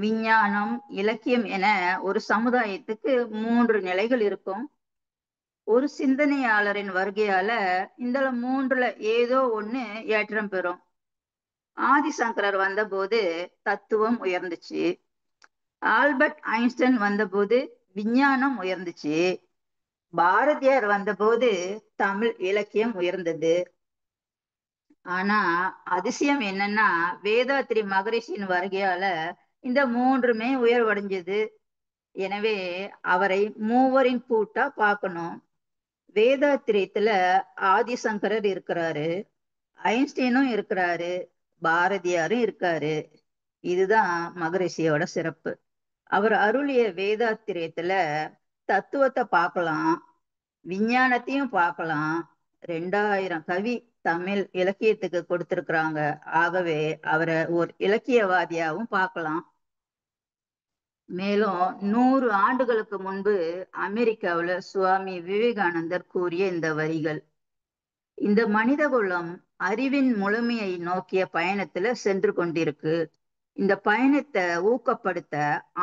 விஞ்ஞானம், இலக்கியம் என ஒரு சமுதாயத்துக்கு 3 நிலைகள் இருக்கும். ஒரு சிந்தனையாளரின் வருகையால இந்த 3ல ஏதோ ஒண்ணு ஏற்றம் பெறும். ஆதிசங்கரர் வந்தபோது தத்துவம் உயர்ந்துச்சு. ஆல்பர்ட் ஐன்ஸ்டைன் வந்தபோது விஞ்ஞானம் உயர்ந்துச்சு. பாரதியார் வந்தபோது தமிழ் இலக்கியம் உயர்ந்தது. ஆனா அதிசயம் என்னன்னா வேதாத்திரி மகரிஷியின் வருகையால இந்த 3மே உயர்வடைஞ்சது. எனவே அவரை மூவரின் கூட்டா பார்க்கணும். வேதாத்திரியத்துல ஆதிசங்கரர் இருக்கிறாரு, ஐன்ஸ்டீனும் இருக்கிறாரு, பாரதியாரும் இருக்காரு. இதுதான் மகரிஷியோட சிறப்பு. அவர் அருளிய வேதாத்திரியத்துல தத்துவத்தை பார்க்கலாம், விஞ்ஞானத்தையும் பார்க்கலாம். 2000 கவி தமிழ் இலக்கியத்துக்கு கொடுத்திருக்கிறாங்க. ஆகவே அவரை ஒரு இலக்கியவாதியாவும் பார்க்கலாம். மேலும் 100 ஆண்டுகளுக்கு முன்பு அமெரிக்காவுல சுவாமி விவேகானந்தர் கூறிய இந்த வரிகள்: இந்த மனித குலம் அறிவின் முழுமையை நோக்கிய பயணத்துல சென்று கொண்டிருக்கு. இந்த பயணத்தை ஊக்கப்படுத்த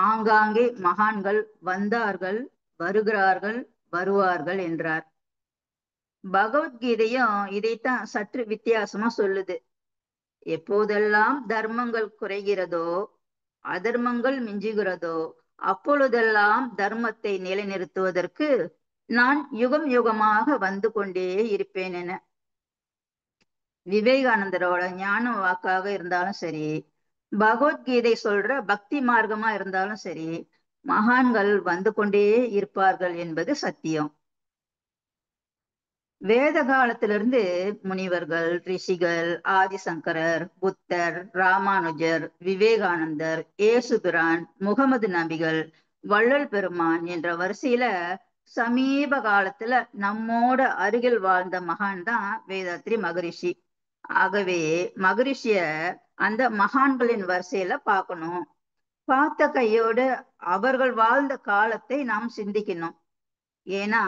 ஆங்காங்கே மகான்கள் வந்தார்கள், வருகிறார்கள், வருவார்கள் என்றார். பகவத்கீதையும் இதைத்தான் சற்று வித்தியாசமா சொல்லுது. எப்போதெல்லாம் தர்மங்கள் குறைகிறதோ, அதர்மங்கள் மிஞ்சுகிறதோ, அப்பொழுதெல்லாம் தர்மத்தை நிலைநிறுத்துவதற்கு நான் யுகம் யுகமாக வந்து கொண்டே இருப்பேன் என. விவேகானந்தரோட ஞான வாக்காக இருந்தாலும் சரி, பகவத்கீதை சொல்ற பக்தி மார்க்கமா இருந்தாலும் சரி, மகான்கள் வந்து கொண்டே இருப்பார்கள் என்பது சத்தியம். வேத காலத்திலிருந்து முனிவர்கள், ரிஷிகள், ஆதிசங்கரர், புத்தர், ராமானுஜர், விவேகானந்தர், ஏசுபிரான், முகமது நபிகள், வள்ளல் பெருமான் என்ற வரிசையில சமீப காலத்துல நம்மோட அருகில் வாழ்ந்த மகான் தான் வேதாத்ரி மகரிஷி. ஆகவே மகரிஷிய அந்த மகான்களின் வரிசையில பார்க்கணும். பார்த்த கையோடு அவர்கள் வாழ்ந்த காலத்தை நாம் சிந்திக்கணும். ஏன்னா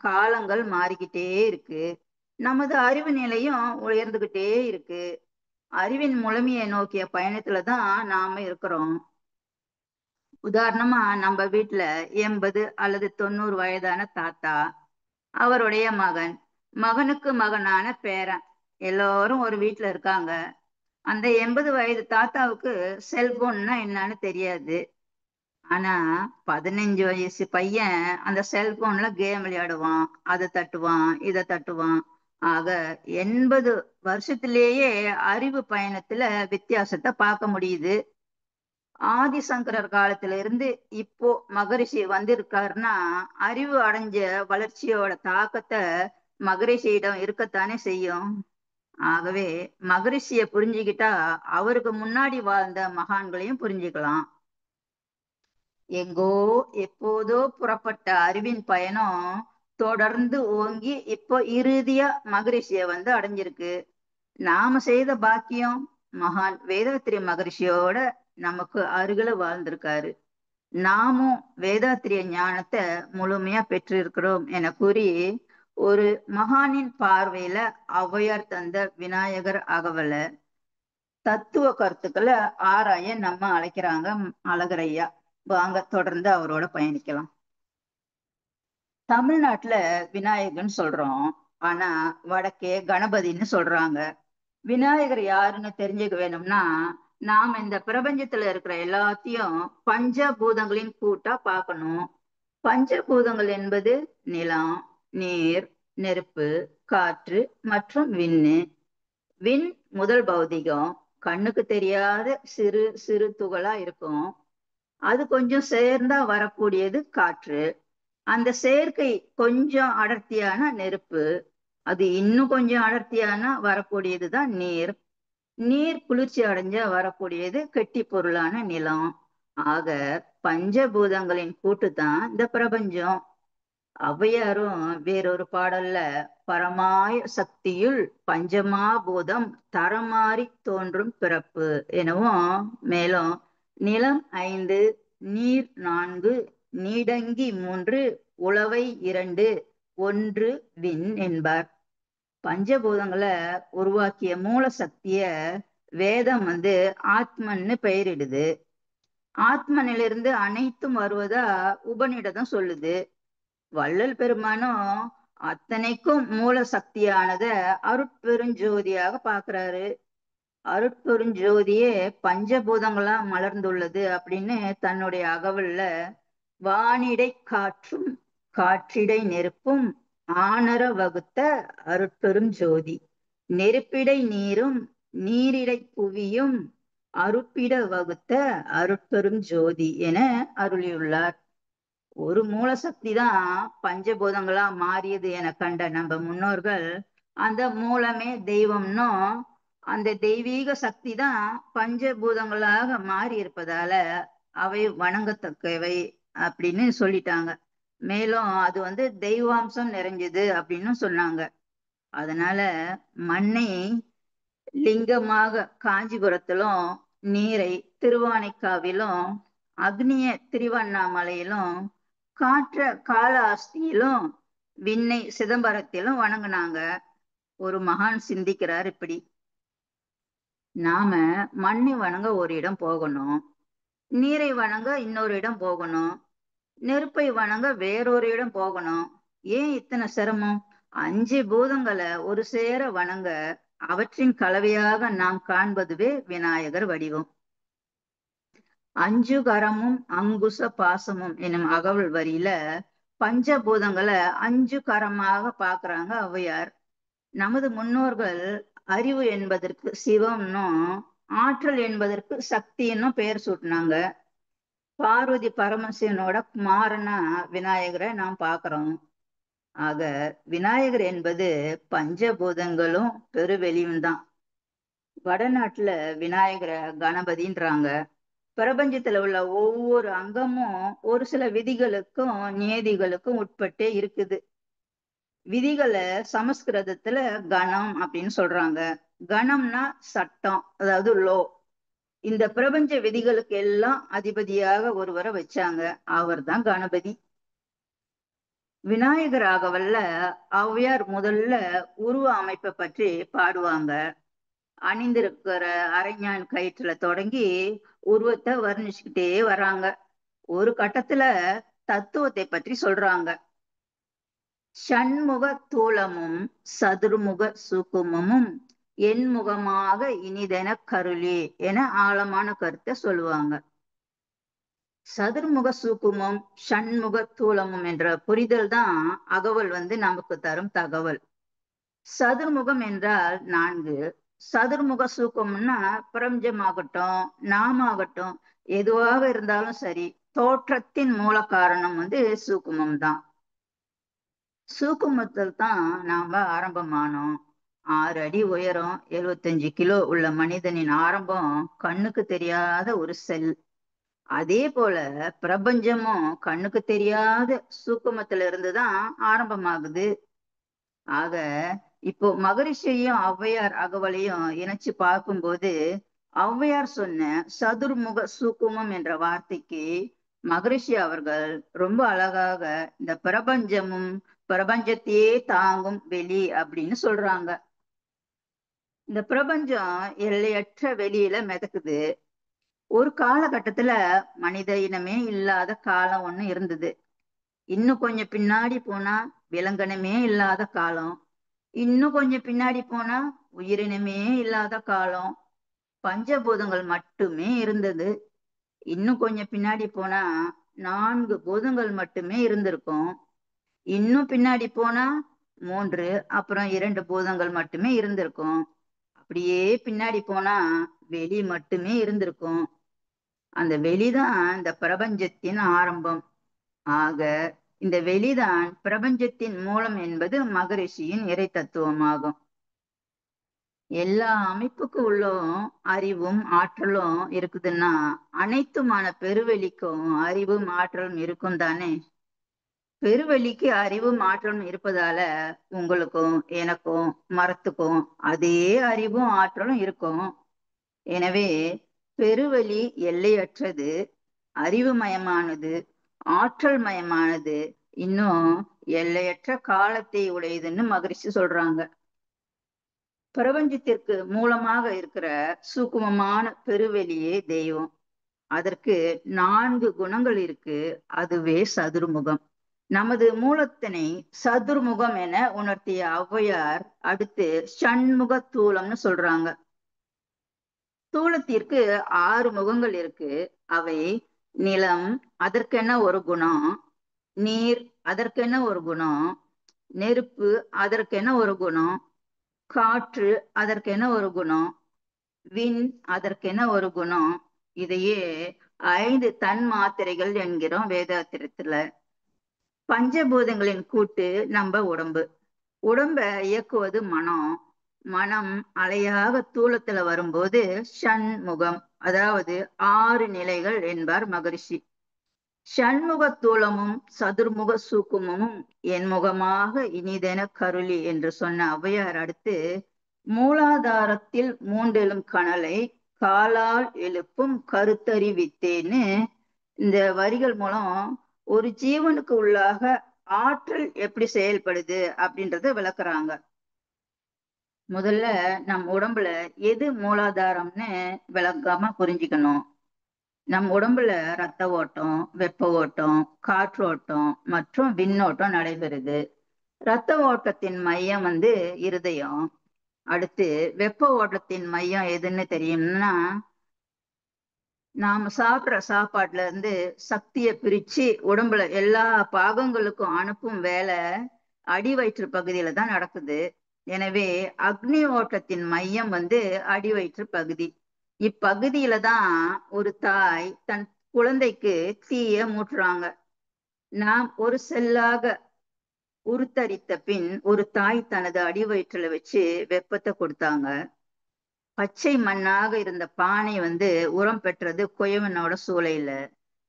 காலங்கள் மாறிக்கிட்டே இருக்கு, நமது அறிவு நிலையும் உயர்ந்துகிட்டே இருக்கு. அறிவின் முழுமையை நோக்கிய பயணத்துலதான் நாம இருக்கிறோம். உதாரணமா நம்ம வீட்டுல 80 அல்லது 90 வயதான தாத்தா, அவருடைய மகன், மகனுக்கு மகனான பேரன், எல்லோரும் ஒரு வீட்டுல இருக்காங்க. அந்த 80 வயது தாத்தாவுக்கு செல்போன்னா என்னன்னு தெரியாது. ஆனா 15 வயசு பையன் அந்த செல்போன்ல கேம் விளையாடுவான், அதை தட்டுவான், இதை தட்டுவான். ஆக 80 வருஷத்திலேயே அறிவு பயணத்துல வித்தியாசத்தை பார்க்க முடியுது. ஆதிசங்கரர் காலத்துல இருந்து இப்போ மகரிஷி வந்திருக்காருன்னா அறிவு அடைஞ்ச வளர்ச்சியோட தாக்கத்தை மகரிஷியிடம் இருக்கத்தானே செய்யும். ஆகவே மகரிஷிய புரிஞ்சுக்கிட்டா அவருக்கு முன்னாடி வாழ்ந்த மகான்களையும் புரிஞ்சுக்கலாம். எங்கோ எப்போதோ புறப்பட்ட அறிவின் பயணம் தொடர்ந்து ஓங்கி இப்போ இறுதியா மகரிஷிய வந்து அடைஞ்சிருக்கு. நாம செய்த பாக்கியம் மகான் வேதாத்திரி மகரிஷியோட நமக்கு அருகில வாழ்ந்திருக்காரு. நாமும் வேதாத்திரிய ஞானத்தை முழுமையா பெற்றிருக்கிறோம் என கூறி ஒரு மகானின் பார்வையில ஔவையார் தந்த விநாயகர் அகவல தத்துவ கருத்துக்களை ஆராய நம்ம அழைக்கிறாங்க அழகரையா. வாங்க தொடர்ந்து அவரோட பயணிக்கலாம். தமிழ்நாட்டுல விநாயகர்னு சொல்றோம், ஆனா வடக்கே கணபதினு சொல்றாங்க. விநாயகர் யாருன்னு தெரிஞ்சுக்க வேணும்னா நாம இந்த பிரபஞ்சத்துல இருக்கிற எல்லாத்தையும் பஞ்சபூதங்களின் கூட்டா பார்க்கணும். பஞ்சபூதங்கள் என்பது நிலம், நீர், நெருப்பு, காற்று மற்றும் விண்ணு. விண் முதல் பௌதிகம், கண்ணுக்கு தெரியாத சிறு சிறு துகளா இருக்கும். அது கொஞ்சம் சேர்ந்தா வரக்கூடியது காற்று. அந்த சேர்க்கை கொஞ்சம் அடர்த்தியான நெருப்பு. அது இன்னும் கொஞ்சம் அடர்த்தியான வரக்கூடியதுதான் நீர். நீர் குளிர்ச்சி அடைஞ்சா வரக்கூடியது கெட்டி பொருளான நிலம். ஆக பஞ்சபூதங்களின் கூட்டு தான் இந்த பிரபஞ்சம். ஔவையாரும் வேறொரு பாடல்ல பரமாய சக்தியுள் பஞ்சமாபூதம் தரமாறி தோன்றும் பிறப்பு எனவும், மேலும் நிலம் 5, நீர் 4, நீடங்கி 3, உளவை 2, 1 விண் என்பார். பஞ்சபூதங்களை உருவாக்கிய மூல சக்திய வேதம் ஆத்மன்னு பெயரிடுது. ஆத்மனிலிருந்து அனைத்தும் வருவதா உபநிடதம் சொல்லுது. வள்ளல் பெருமானும் அத்தனைக்கும் மூல சக்தியானத அருட்பெருஞ்சோதியாக பாக்குறாரு. அருட்பெருஞ்சோதியே பஞ்சபூதங்களா மலர்ந்துள்ளது அப்படின்னு தன்னுடைய அகவல்ல வானிடை காற்றும் காற்றிடை நெருப்பும் ஆனர வகுத்த அருட்பெரும் ஜோதி, நெருப்பிடை நீரும் நீரிடை புவியும் அருப்பிட வகுத்த அருட்பெரும் ஜோதி என அருளியுள்ளார். ஒரு மூலசக்தி தான் பஞ்சபூதங்களா மாறியது என கண்ட நம்ம முன்னோர்கள் அந்த மூலமே தெய்வம்னும், அந்த தெய்வீக சக்தி தான் பஞ்சபூதங்களாக மாறி இருப்பதால அவை வணங்கத்தக்கவை அப்படின்னு சொல்லிட்டாங்க. மேலும் அது தெய்வாம்சம் நிறைஞ்சது அப்படின்னு சொன்னாங்க. அதனால மண்ணை லிங்கமாக காஞ்சிபுரத்திலும், நீரை திருவானைக்காவிலும், அக்னிய திருவண்ணாமலையிலும், காற்ற காளஹஸ்தியிலும், விண்ணை சிதம்பரத்திலும் வணங்குனாங்க. ஒரு மகான் சிந்திக்கிறார் இப்படி: நாம மண்ணை வணங்க ஒரு இடம் போகணும், நீரை வணங்க இன்னொரு இடம் போகணும், நெருப்பை வணங்க வேறொரு இடம் போகணும். ஏன் இத்தனை சிரமம்? 5 பூதங்களை ஒரு சேர வணங்க அவற்றின் கலவையாக நாம் காண்பதுவே விநாயகர் வடிவம். 5 கரமும் அங்குச பாசமும் எனும் அகவல் வரியில பஞ்சபூதங்களை 5 கரமாக பாக்குறாங்க ஔவையார். நமது முன்னோர்கள் அறிவு என்பதற்கு சிவம்னும், ஆற்றல் என்பதற்கு சக்தின்னும் பெயர் சூட்டினாங்க. பார்வதி பரமசிவனோட குமாரனா விநாயகரை நாம் பாக்குறோம். ஆக விநாயகர் என்பது பஞ்சபூதங்களும் பெருவெளியும் தான். வடநாட்டுல விநாயகரை கணபதின்றாங்க. பிரபஞ்சத்துல உள்ள ஒவ்வொரு அங்கமும் ஒரு சில விதிகளுக்கும் நியதிகளுக்கும் உட்பட்டே இருக்குது. விதிகளை சமஸ்கிருதத்துல கணம் அப்படின்னு சொல்றாங்க. கணம்னா சட்டம், அதாவது லோ. இந்த பிரபஞ்ச விதிகளுக்கு எல்லாம் அதிபதியாக ஒருவரை வச்சாங்க. அவர் தான் கணபதி. விநாயகராகவல்ல ஔவையார் முதல்ல உருவ அமைப்பை பற்றி பாடுவாங்க. அணிந்திருக்கிற அரைஞான் கயிற்றுல தொடங்கி உருவத்தை வர்ணிச்சுக்கிட்டே வர்றாங்க. ஒரு கட்டத்துல தத்துவத்தை பற்றி சொல்றாங்க. ஷண்முக தூலமும் சதுர்முக சுகுமமும் எண்முகமாக இனிதென கருளி என ஆழமான கருத்தை சொல்லுவாங்க. சதுர்முக சூக்குமம், ஷண்முக தூலமும் என்ற புரிதல் தான் அகவல் நமக்கு தரும் தகவல். சதுர்முகம் என்றால் 4, சதுர்முக சூக்கம்னா பிரபஞ்சமாகட்டும், நாமாகட்டும், எதுவாக இருந்தாலும் சரி, தோற்றத்தின் மூல காரணம் சூக்குமம் தான். சூக்குமத்தில் தான் நாம ஆரம்பமானோம். 6 அடி உயரம், 75 கிலோ உள்ள மனிதனின் ஆரம்பம் கண்ணுக்கு தெரியாத ஒரு செல். அதே போல பிரபஞ்சமும் கண்ணுக்கு தெரியாத சூக்குமத்துல இருந்துதான் ஆரம்பமாகுது. ஆக இப்போ மகரிஷியையும் ஔவையார் அகவலையும் இணைச்சு பார்க்கும்போது, ஔவையார் சொன்ன சதுர்முக சூக்குமம் என்ற வார்த்தைக்கு மகரிஷி அவர்கள் ரொம்ப அழகாக இந்த பிரபஞ்சமும் பிரபஞ்சத்தையே தாங்கும் வெளி அப்படின்னு சொல்றாங்க. இந்த பிரபஞ்சம் எல்லையற்ற வெளியில மிதக்குது. ஒரு காலகட்டத்துல மனித இனமே இல்லாத காலம் ஒண்ணு இருந்தது. இன்னும் கொஞ்சம் பின்னாடி போனா விலங்கினமே இல்லாத காலம். இன்னும் கொஞ்சம் பின்னாடி போனா உயிரினமே இல்லாத காலம். பஞ்சபூதங்கள் மட்டுமே இருந்தது. இன்னும் கொஞ்சம் பின்னாடி போனா 4 பூதங்கள் மட்டுமே இருந்திருக்கும். இன்னும் பின்னாடி போனா 3, அப்புறம் 2 பூதங்கள் மட்டுமே இருந்திருக்கும். அப்படியே பின்னாடி போனா வெளி மட்டுமே இருந்திருக்கும். அந்த வெளிதான் இந்த பிரபஞ்சத்தின் ஆரம்பம். ஆக இந்த வெளிதான் பிரபஞ்சத்தின் மூலம் என்பது மகரிஷியின் இறை தத்துவமாகும். எல்லா அமைப்புக்கு உள்ளும் அறிவும் ஆற்றலும் இருக்குதுன்னா, அனைத்துமான பெருவெளிக்கும் அறிவும் ஆற்றலும் இருக்கும் தானே. பெருவெளிக்கு அறிவும் ஆற்றலும் இருப்பதால உங்களுக்கும் எனக்கும் மரத்துக்கும் அதே அறிவும் ஆற்றலும் இருக்கும். எனவே பெருவெளி எல்லையற்றது, அறிவுமயமானது, ஆற்றல் மயமானது, இன்னும் எல்லையற்ற காலத்தை உடையதுன்னு மகரிஷி சொல்றாங்க. பிரபஞ்சத்திற்கு மூலமாக இருக்கிற சூக்குமமான பெருவெளியே தெய்வம். அதற்கு 4 குணங்கள் இருக்கு. அதுவே சதுர்முகம். நமது மூலத்தினை சதுர்முகம் என உணர்த்திய ஔவையார் அடுத்து சண்முக தூலம்னு சொல்றாங்க. தூலத்திற்கு 6 முகங்கள் இருக்கு. அவை நிலம், அதற்கென ஒரு குணம்; நீர், அதற்கென ஒரு குணம்; நெருப்பு, அதற்கென ஒரு குணம்; காற்று, அதற்கென ஒரு குணம்; விண், அதற்கென ஒரு குணம். இதையே 5 தன் மாத்திரைகள் என்கிறோம் வேதாத்திரத்துல. பஞ்சபூதங்களின் கூட்டு நம்ம உடம்பு. உடம்ப இயக்குவது மனம். மனம் அலையாக தூலத்துல வரும்போது ஷண்முகம், அதாவது 6 நிலைகள் என்பார் மகரிஷி. ஷண்முக தூலமும் சதுர்முக சூக்குமமும் என் முகமாக இனிதென கருளி என்று சொன்ன ஔவையார் அடுத்து மூலாதாரத்தில் மூண்டெழும் கனலை காலால் எழுப்பும் கருத்தறிவித்தேன்னு இந்த வரிகள் மூலம் ஒரு ஜீவனுக்கு உள்ளாக ஆற்றல் எப்படி செயல்படுது அப்படின்றத விளக்குறாங்க. முதல்ல நம் உடம்புல எது மூலாதாரம்னு விளக்காம புரிஞ்சுக்கணும். நம் உடம்புல ரத்த ஓட்டம், வெப்ப ஓட்டம், காற்றோட்டம் மற்றும் விண்ணோட்டம் நடைபெறுது. ரத்த ஓட்டத்தின் மையம் இருதயம். அடுத்து வெப்ப ஓட்டத்தின் மையம் எதுன்னு தெரியும்னா, நாம சாப்பிடுற சாப்பாட்டுல சக்தியை பிரிச்சு உடம்புல எல்லா பாகங்களுக்கும் அனுப்பும் வேலை அடி வயிற்று பகுதியில தான் நடக்குது. எனவே அக்னி ஓட்டத்தின் மையம் அடி வயிற்று பகுதி. இப்பகுதியில தான் ஒரு தாய் தன் குழந்தைக்கு தீய மூட்டுறாங்க. நாம் ஒரு செல்லாக உருத்தரித்த பின் ஒரு தாய் தனது அடி வயிற்றுல வச்சு வெப்பத்தை கொடுத்தாங்க. பச்சை மண்ணாக இருந்த பானை உரம் பெற்றது குயவனோட சூளையில.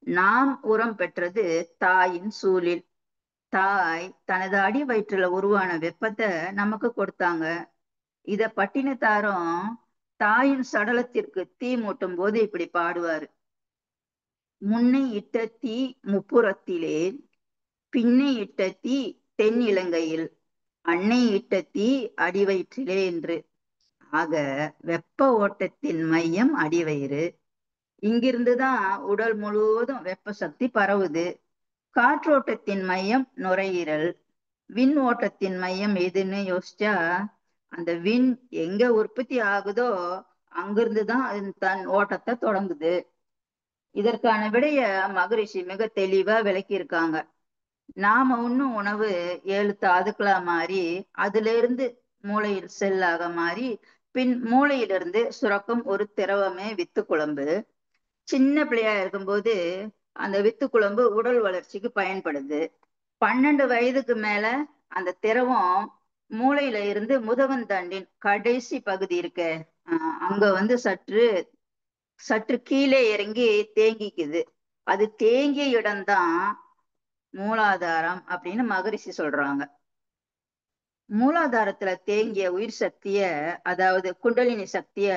நாம் உரம் பெற்றது தாயின் சூழில். தாய் தனது அடி வயிற்றுல உருவான வெப்பத்தை நமக்கு கொடுத்தாங்க. இத பட்டினத்தாரும் தாயின் சடலத்திற்கு தீ மூட்டும் போது இப்படி பாடுவாரு: முன்னை இட்ட தீ முப்புறத்திலே, பின்னை இட்ட தீ தென் இலங்கையில், அன்னை இட்ட தீ அடி வயிற்றிலே என்று. ஆக வெப்ப ஓட்டத்தின் மையம் அடிவயிறு. இங்கிருந்துதான் உடல் முழுவதும் வெப்ப சக்தி பரவுது. காற்றோட்டத்தின் மையம் நுரையீரல். விண் ஓட்டத்தின் மையம் எதுன்னு யோசிச்சா, அந்த விண் எங்க உற்பத்தி ஆகுதோ அங்கிருந்துதான் அது தன் ஓட்டத்தை தொடங்குது. இதற்கான விடைய மகரிஷி மிக தெளிவா விளக்கி இருக்காங்க. நாம உண்ணும் உணவு 7 தாதுக்களா மாறி அதுல இருந்து மூளையில் செல்லாக மாறி பின் மூளையிலிருந்து சுரக்கும் ஒரு திரவமே வித்து குழம்பு. சின்ன பிள்ளையா இருக்கும்போது அந்த வித்து குழம்பு உடல் வளர்ச்சிக்கு பயன்படுது. 12 வயதுக்கு மேல அந்த திரவம் மூளையில இருந்து முதுகந்தண்டின் கடைசி பகுதி இருக்கு, அங்க சற்று சற்று கீழே இறங்கி தேங்கிக்குது. அது தேங்கிய இடம்தான் மூலாதாரம் அப்படின்னு மகரிஷி சொல்றாங்க. மூலாதாரத்துல தேங்கிய உயிர் சக்திய, அதாவது குண்டலினி சக்திய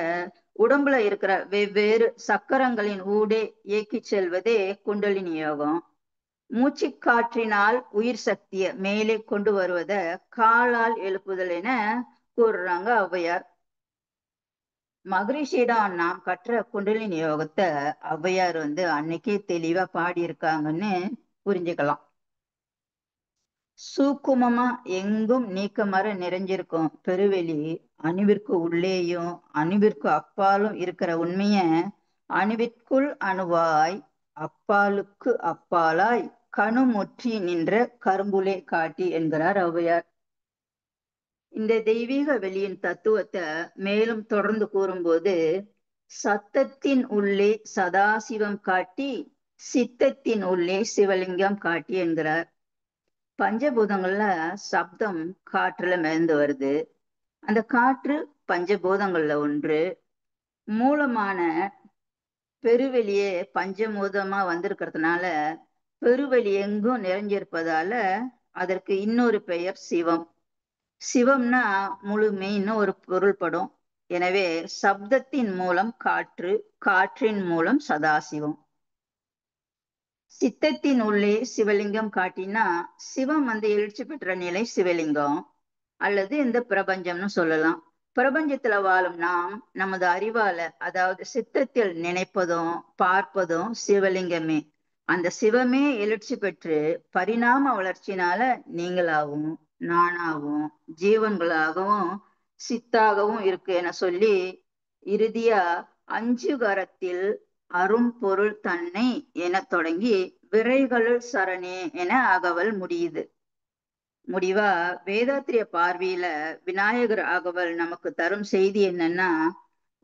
உடம்புல இருக்கிற வெவ்வேறு சக்கரங்களின் ஊடே இயக்கி செல்வதே குண்டலினி யோகம். மூச்சு காற்றினால் உயிர் சக்திய மேலே கொண்டு வருவத காலால் எழுப்புதல் என கூறுறாங்க ஔவையார். மகரிஷியிடம் நாம் கற்ற குண்டலினி யோகத்தை ஔவையார் அன்னைக்கே தெளிவா பாடியிருக்காங்கன்னு புரிஞ்சுக்கலாம். சூக்குமமா எங்கும் நீக்கமர நிறைஞ்சிருக்கும் பெருவெளி அணுவிற்கு உள்ளேயும் அணுவிற்கு அப்பாலும் இருக்கிற உண்மைய அணுவிற்குள் அணுவாய் அப்பாலுக்கு அப்பாலாய் கணுமுற்றி நின்ற கரும்புலே காட்டி என்கிறார் ஔவையார். இந்த தெய்வீக வெளியின் தத்துவத்தை மேலும் தொடர்ந்து கூறும்போது, சத்தத்தின் உள்ளே சதாசிவம் காட்டி சித்தத்தின் உள்ளே சிவலிங்கம் காட்டி என்கிறார். பஞ்சபூதங்கள்ல சப்தம் காற்றுல மிதந்து வருது. அந்த காற்று பஞ்சபூதங்கள்ல ஒன்று. மூலமான பெருவெளியே பஞ்சபூதமா வந்திருக்கிறதுனால பெருவெளி எங்கும் நிறைஞ்சிருப்பதால அதற்கு இன்னொரு பெயர் சிவம். சிவம்னா முழுமைன்னு ஒரு பொருள்படும். எனவே சப்தத்தின் மூலம் காற்று, காற்றின் மூலம் சதாசிவம். சித்தத்தின் உள்ளே சிவலிங்கம் காட்டினா சிவம் எழுச்சி பெற்ற நிலை சிவலிங்கம் அல்லது இந்த பிரபஞ்சம்னு சொல்லலாம். பிரபஞ்சத்துல வாழும் நாம் நமது அறிவால, அதாவது சித்தத்தில் நினைப்பதும் பார்ப்பதும் சிவலிங்கமே. அந்த சிவமே எழுச்சி பெற்று பரிணாம வளர்ச்சினால நீங்களாகவும் நானாகவும் ஜீவன்களாகவும் சித்தாகவும் இருக்கு என சொல்லி இறுதியா அஞ்சு கரத்தில் அரும்பொருள் தன்னை என தொடங்கி விரைகளுள் சரணே என அகவல் முடியுது. முடிவா வேதாத்திரிய பார்வையில விநாயகர் அகவல் நமக்கு தரும் செய்தி என்னன்னா,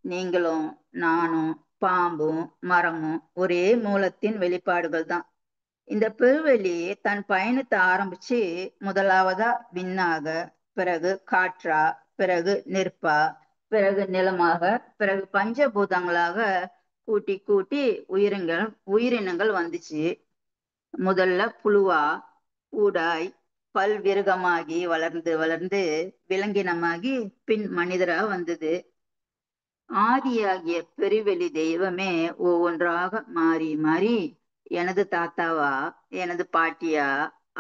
நீங்களும் நானும் பாம்பும் மரமும் ஒரே மூலத்தின் வெளிப்பாடுகள் தான். இந்த பெருவெளி தன் பயணத்தை ஆரம்பிச்சு முதலாவதா விண்ணாக, பிறகு காற்றா, பிறகு நெருப்பா, பிறகு நிலமாக, பிறகு பஞ்சபூதங்களாக கூட்டி கூட்டி உயிரினங்கள் வந்துச்சு. முதல்ல புழுவா, ஊடாய், பல்விருகமாகி வளர்ந்து வளர்ந்து விலங்கினமாகி பின் மனிதரா வந்தது. ஆதியாகிய பெருவெளி தெய்வமே ஒவ்வொன்றாக மாறி மாறி எனது தாத்தாவா, எனது பாட்டியா,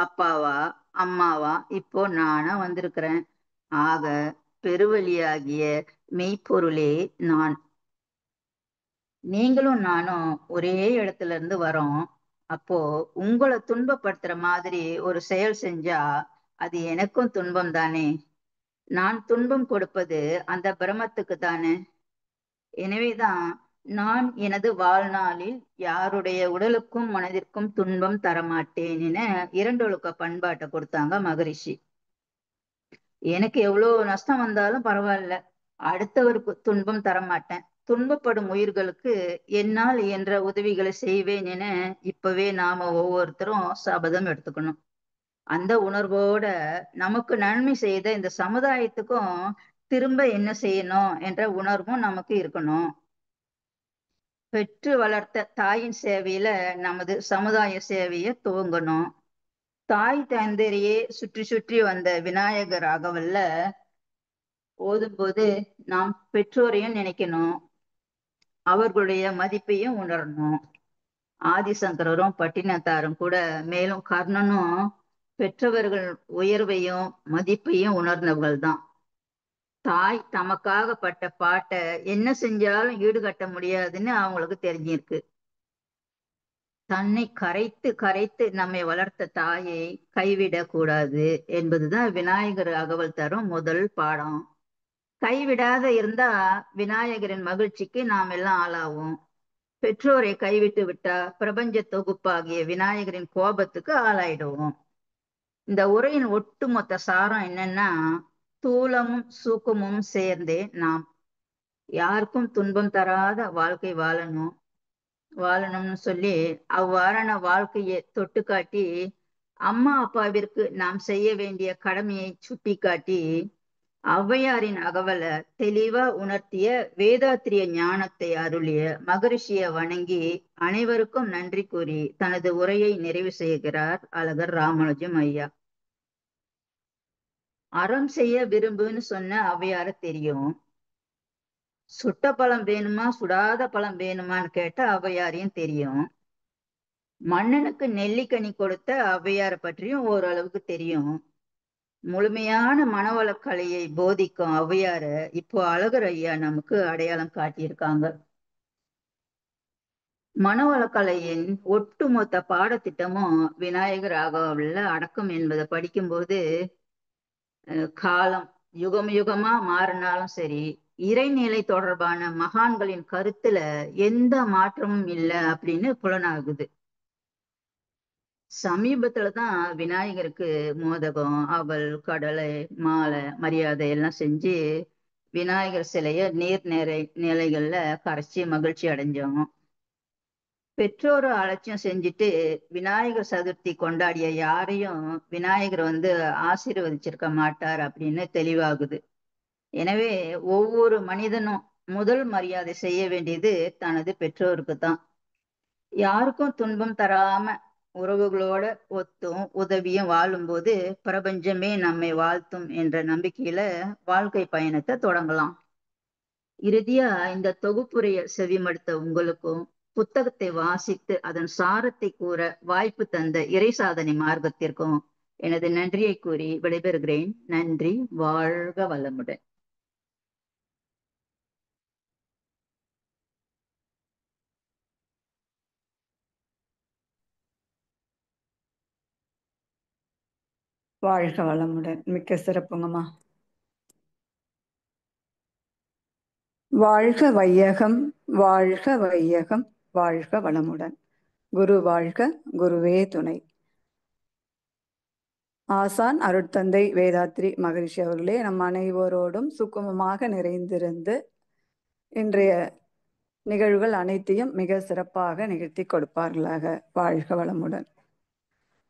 அப்பாவா, அம்மாவா, இப்போ நானா வந்திருக்கிறேன். ஆக பெருவெளியாகிய மெய்ப்பொருளே நான். நீங்களும் நானும் ஒரே இடத்துல இருந்து வரோம். அப்போ உங்களை துன்பப்படுத்துற மாதிரி ஒரு செயல் செஞ்சா அது எனக்கும் துன்பம் தானே. நான் துன்பம் கொடுப்பது அந்த பிரமத்துக்கு தானே. எனவேதான் நான் எனது வாழ்நாளில் யாருடைய உடலுக்கும் மனதிற்கும் துன்பம் தரமாட்டேன் என இரண்டொழுக்க பண்பாட்டை கொடுத்தாங்க மகரிஷி. எனக்கு எவ்வளவு நஷ்டம் வந்தாலும் பரவாயில்ல, அடுத்தவருக்கு துன்பம் தரமாட்டேன். துன்பப்படும் உயிர்களுக்கு என்னால் இயன்ற உதவிகளை செய்வேன் என இப்பவே நாம ஒவ்வொருத்தரும் சபதம் எடுத்துக்கணும். அந்த உணர்வோட நமக்கு நன்மை செய்த இந்த சமுதாயத்துக்கும் திரும்ப என்ன செய்யணும் என்ற உணர்வும் நமக்கு இருக்கணும். பெற்று வளர்த்த தாயின் சேவையில நமது சமுதாய சேவையை துவங்கணும். தாய் தந்தையரையே சுற்றி சுற்றி வந்த விநாயகர் அகவல்ல ஓதும்போது நாம் பெற்றோரையும் நினைக்கணும், அவர்களுடைய மதிப்பையும் உணரணும். ஆதிசங்கரரும் பட்டினத்தாரும் கூட மேலும் கர்ணனும் பெற்றவர்கள் உயர்வையும் மதிப்பையும் உணர்ந்தவர்கள் தான். தாய் தமக்காக பட்ட பாட்டை என்ன செஞ்சாலும் ஈடுகட்ட முடியாதுன்னு அவங்களுக்கு தெரிஞ்சிருக்கு. தன்னை கரைத்து கரைத்து நம்மை வளர்த்த தாயை கைவிடக் கூடாது என்பதுதான் விநாயகர் அகவல் தரும் முதல் பாடம். கைவிடாத இருந்தா விநாயகரின் மகிழ்ச்சிக்கு நாம் எல்லாம் ஆளாவோம். பெற்றோரை கைவிட்டு விட்டா பிரபஞ்ச தொகுப்பாகிய விநாயகரின் கோபத்துக்கு ஆளாயிடுவோம். இந்த உரையின் ஒட்டுமொத்த சாரம் என்னன்னா, தூலமும் சூக்கமும் சேர்ந்தே நாம் யாருக்கும் துன்பம் தராத வாழ்க்கை வாழணும்னு சொல்லி அவ்வாறான வாழ்க்கையை தொட்டு காட்டி அம்மா அப்பாவிற்கு நாம் செய்ய வேண்டிய கடமையை சுட்டி காட்டி ஔவையாரின் அகவலை தெளிவா உணர்த்திய வேதாத்திரிய ஞானத்தை அருளிய மகரிஷிய வணங்கி அனைவருக்கும் நன்றி கூறி தனது உரையை நிறைவு செய்கிறார் அழகர் ராமானுஜம் ஐயா. அறம் செய்ய விரும்புன்னு சொன்ன ஔவையார தெரியும். சுட்ட பழம் வேணுமா சுடாத பழம் வேணுமான்னு கேட்ட ஔவையாரையும் தெரியும். மன்னனுக்கு நெல்லிக்கனி கொடுத்த ஔவையாரை பற்றியும் ஓரளவுக்கு தெரியும். முழுமையான மனவளக்கலையை போதிக்கும் ஔவையார இப்போ அழகர் ஐயா நமக்கு அடையாளம் காட்டியிருக்காங்க. மனவளக்கலையின் ஒட்டுமொத்த பாடத்திட்டமும் விநாயகர் அகவல்ல அடக்கம் என்பதை படிக்கும்போது காலம் யுகம் யுகமா மாறினாலும் சரி, இறைநிலை தொடர்பான மகான்களின் கருத்துல எந்த மாற்றமும் இல்லை அப்படின்னு புலனாகுது. சமீபத்துலதான் விநாயகருக்கு மோதகம், அவல், கடலை, மாலை, மரியாதை எல்லாம் செஞ்சு விநாயகர் சிலைய நிலைகள்ல கரைச்சி மகிழ்ச்சி அடைஞ்சோம். பெற்றோரை அலட்சியம் செஞ்சுட்டு விநாயகர் சதுர்த்தி கொண்டாடிய யாரையும் விநாயகர் ஆசீர்வதிச்சிருக்க மாட்டார் அப்படின்னு தெளிவாகுது. எனவே ஒவ்வொரு மனிதனும் முதல் மரியாதை செய்ய வேண்டியது தனது பெற்றோருக்கு தான். யாருக்கும் துன்பம் தராம உறவுகளோட ஒத்தும் உதவியும் வாழும்போது பிரபஞ்சமே நம்மை வாழ்த்தும் என்ற நம்பிக்கையில வாழ்க்கை பயணத்தை தொடங்கலாம். இறுதியா இந்த தொகுப்புரைய செவிமடுத்த உங்களுக்கும் புத்தகத்தை வாசித்து அதன் சாரத்தை கூற வாய்ப்பு தந்த இறை சாதனை மார்க்கத்திற்கும் எனது நன்றியை கூறி விடைபெறுகிறேன். நன்றி. வாழ்க வளமுடன். வாழ்க வளமுடன். மிக்க சிறப்புங்கம்மா. வாழ்க வையகம், வாழ்க வையகம், வாழ்க வளமுடன். குரு வாழ்க, குருவே துணை. ஆசான் அருட்தந்தை வேதாத்ரி மகரிஷி அவர்களே நம் அனைவரோடும் சுக்குமமாக நிறைந்திருந்து இன்றைய நிகழ்வுகள் அனைத்தையும் மிக சிறப்பாக நிகழ்த்தி கொடுப்பார்களாக. வாழ்க வளமுடன்.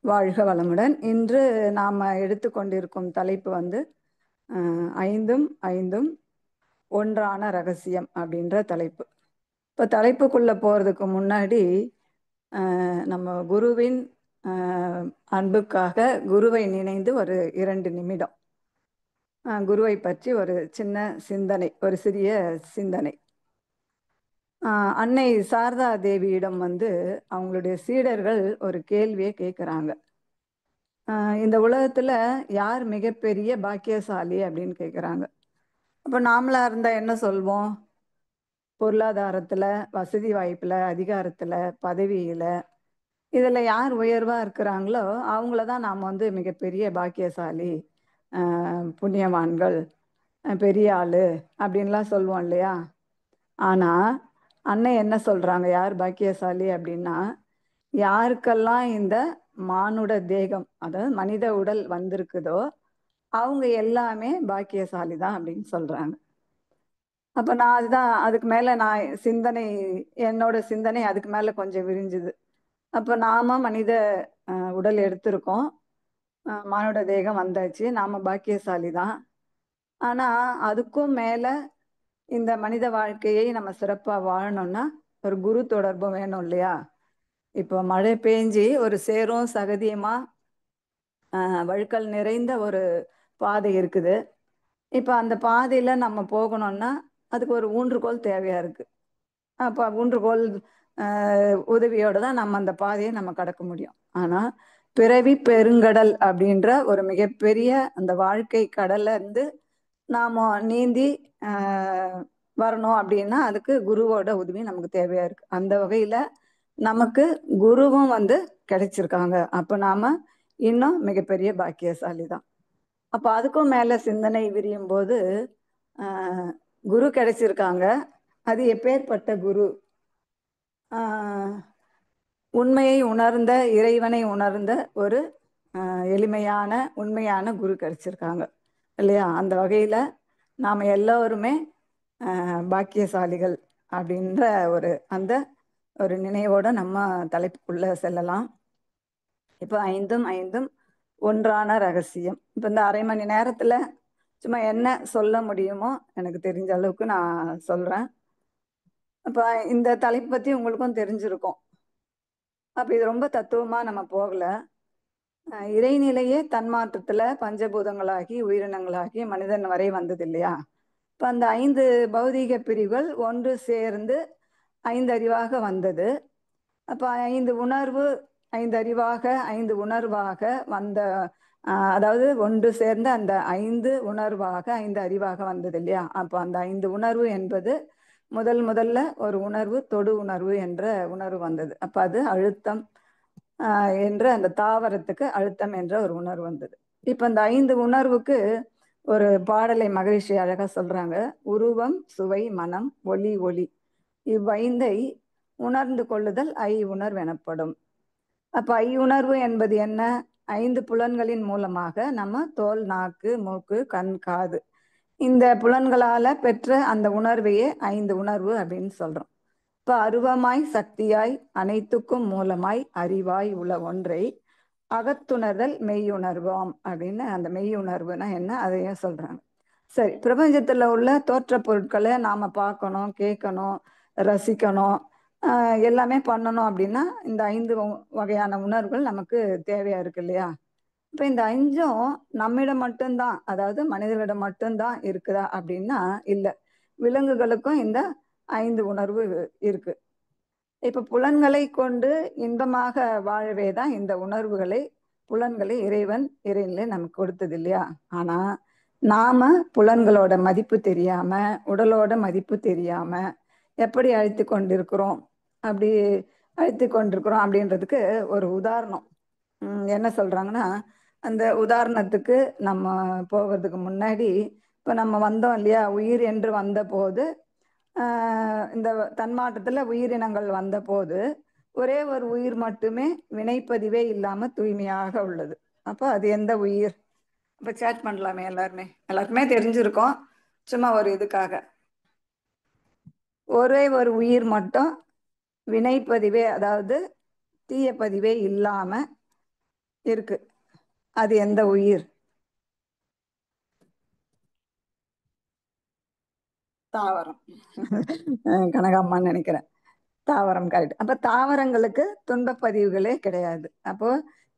வாழ்க வளமுடன். இன்று நாம் எடுத்துக்கொண்டிருக்கும் தலைப்பு ஐந்தும் ஐந்தும் ஒன்றான ரகசியம் அப்படின்ற தலைப்பு. இப்போ தலைப்புக்குள்ளே போகிறதுக்கு முன்னாடி நம்ம குருவின் அன்புக்காக குருவை நினைந்து ஒரு 2 நிமிடம் குருவை பற்றி ஒரு சின்ன சிந்தனை, ஒரு சிறிய சிந்தனை. அன்னை சாரதா தேவியிடம் அவங்களுடைய சீடர்கள் ஒரு கேள்வியை கேட்குறாங்க. இந்த உலகத்தில் யார் மிகப்பெரிய பாக்கியசாலி அப்படின்னு கேட்குறாங்க. அப்போ நாமளாக இருந்தால் என்ன சொல்வோம்? பொருளாதாரத்தில், வசதி வாய்ப்பில், அதிகாரத்தில், பதவியில், இதில் யார் உயர்வாக இருக்கிறாங்களோ அவங்கள தான் நாம் மிகப்பெரிய பாக்கியசாலி, புண்ணியவான்கள், பெரிய ஆள் அப்படின்லாம் சொல்லுவோம் இல்லையா? ஆனால் அன்னை என்ன சொல்கிறாங்க? யார் பாக்கியசாலி அப்படின்னா, யாருக்கெல்லாம் இந்த மானுட தேகம், அதாவது மனித உடல் வந்திருக்குதோ அவங்க எல்லாமே பாக்கியசாலி தான் அப்படின்னு சொல்கிறாங்க. அப்போ நான் அதுக்கு மேலே என்னோட சிந்தனை அதுக்கு மேலே கொஞ்சம் விரிஞ்சுது. அப்போ நாம மனித உடல் எடுத்திருக்கோம், மானுட தேகம் வந்தாச்சு, நாம பாக்கியசாலி தான். ஆனால் அதுக்கும் மேலே இந்த மனித வாழ்க்கையை நம்ம சிறப்பாக வாழணும்னா ஒரு குரு தொடர்பும் வேணும் இல்லையா? இப்போ மழை பெஞ்சி ஒரு சேரும் சகதியுமா வழுக்கல் நிறைந்த ஒரு பாதை இருக்குது. இப்போ அந்த பாதையில் நம்ம போகணும்னா அதுக்கு ஒரு ஊன்றுகோல் தேவையாக இருக்குது. அப்போ ஊன்றுகோல் உதவியோடு தான் நம்ம அந்த பாதையை நம்ம கடக்க முடியும். ஆனால் பிறவி பெருங்கடல் அப்படின்ற ஒரு மிகப்பெரிய அந்த வாழ்க்கை கடல்லேருந்து நாம் நீந்தி வரணும் அப்படின்னா அதுக்கு குருவோட உதவி நமக்கு தேவையாக இருக்குது. அந்த வகையில் நமக்கு குருவும் கிடைச்சிருக்காங்க. அப்போ நாம் இன்னும் மிகப்பெரிய பாக்கியசாலி தான். அப்போ அதுக்கும் மேலே சிந்தனை விரியும் போது குரு கிடைச்சிருக்காங்க. அது எப்பேற்பட்ட குரு? உண்மையை உணர்ந்த, இறைவனை உணர்ந்த ஒரு எளிமையான உண்மையான குரு கிடைச்சிருக்காங்க இல்லையா? அந்த வகையில் நாம் எல்லோருமே பாக்கியசாலிகள் அப்படின்ற ஒரு நினைவோடு நம்ம தலைப்புக்குள்ளே செல்லலாம். இப்போ ஐந்தும் ஐந்தும் ஒன்றான ரகசியம். இப்போ இந்த அரை மணி நேரத்தில் சும்மா என்ன சொல்ல முடியுமோ எனக்கு தெரிஞ்ச அளவுக்கு நான் சொல்கிறேன். அப்போ இந்த தலைப்பு பற்றி உங்களுக்கும் தெரிஞ்சிருக்கும். அப்போ இது ரொம்ப தத்துவமாக நம்ம போகலை. இறைநிலையே தன்மாற்றத்தில் பஞ்சபூதங்களாகி உயிரினங்களாகி மனிதன் வரை வந்தது இல்லையா? இப்போ அந்த 5 பௌதீக பிரிவுகள் ஒன்று சேர்ந்து 5 அறிவாக வந்தது. அப்போ 5 உணர்வு 5 அறிவாக 5 உணர்வாக வந்த, அதாவது ஒன்று சேர்ந்த அந்த 5 உணர்வாக 5 அறிவாக வந்தது இல்லையா? அப்போ அந்த 5 உணர்வு என்பது முதல்ல ஒரு உணர்வு தொடு உணர்வு என்ற உணர்வு வந்தது. அப்போ அது அழுத்தம் என்ற அந்த தாவரத்துக்கு அழுத்தம் என்ற ஒரு உணர்வு வந்தது. இப்போ அந்த 5 உணர்வுக்கு ஒரு பாடலை மகரிஷி அழகா சொல்றாங்க. உருவம், சுவை, மனம், ஒளி இவ்வைந்தை உணர்ந்து கொள்ளுதல் உணர்வு எனப்படும். அப்ப உணர்வு என்பது என்ன? 5 புலன்களின் மூலமாக நம்ம தோல், நாக்கு, மூக்கு, கண், காது, இந்த புலன்களால பெற்ற அந்த உணர்வையே 5 உணர்வு அப்படின்னு சொல்றோம். இப்ப அருவமாய் சக்தியாய் அனைத்துக்கும் மூலமாய் அறிவாய் உள்ள ஒன்றை அகத்துணர்தல் மெய்யுணர்வாம் அப்படின்னு, அந்த மெய்யுணர்வுனா என்ன அதையும் சொல்றாங்க. சரி, பிரபஞ்சத்துல உள்ள தோற்ற பொருட்களை நாம பார்க்கணும், கேட்கணும், ரசிக்கணும், எல்லாமே பண்ணணும் அப்படின்னா இந்த 5 வகையான உணர்வுகள் நமக்கு தேவையா இருக்கு இல்லையா? இப்போ இந்த 5ம் நம்மிடம் மட்டும்தான், அதாவது மனிதர்களிடம் மட்டும்தான் இருக்குதா அப்படின்னா இல்லை. விலங்குகளுக்கும் இந்த 5 உணர்வு இருக்கு. இப்போ புலன்களை கொண்டு இன்பமாக வாழவே தான் இந்த புலன்களை இறைநிலை நமக்கு கொடுத்தது இல்லையா? ஆனா நாம புலன்களோட மதிப்பு தெரியாம, உடலோட மதிப்பு தெரியாம எப்படி அழைத்து கொண்டிருக்கிறோம் அப்படின்றதுக்கு ஒரு உதாரணம் என்ன சொல்றாங்கன்னா, அந்த உதாரணத்துக்கு நம்ம போகிறதுக்கு முன்னாடி இப்போ நம்ம வந்தோம் இல்லையா, உயிர் என்று வந்த போது இந்த தன்மாற்றத்தில் உயிரினங்கள் வந்த போது ஒரே ஒரு உயிர் மட்டுமே வினைப்பதிவே இல்லாம தூய்மையாக உள்ளது. அப்போ அது எந்த உயிர்? அப்போ சேட் பண்ணலாமே, எல்லாருக்குமே தெரிஞ்சிருக்கோம். சும்மா ஒரு இதுக்காக, ஒரே ஒரு உயிர் மட்டும் வினைப்பதிவே, அதாவது தீய பதிவே இல்லாம இருக்கு. அது எந்த உயிர்? தாவரம். கனகாம்மான்னு நினைக்கிறேன். தாவரம் கரெக்ட். அப்ப தாவரங்களுக்கு துன்பப்பதிவுகளே கிடையாது. அப்போ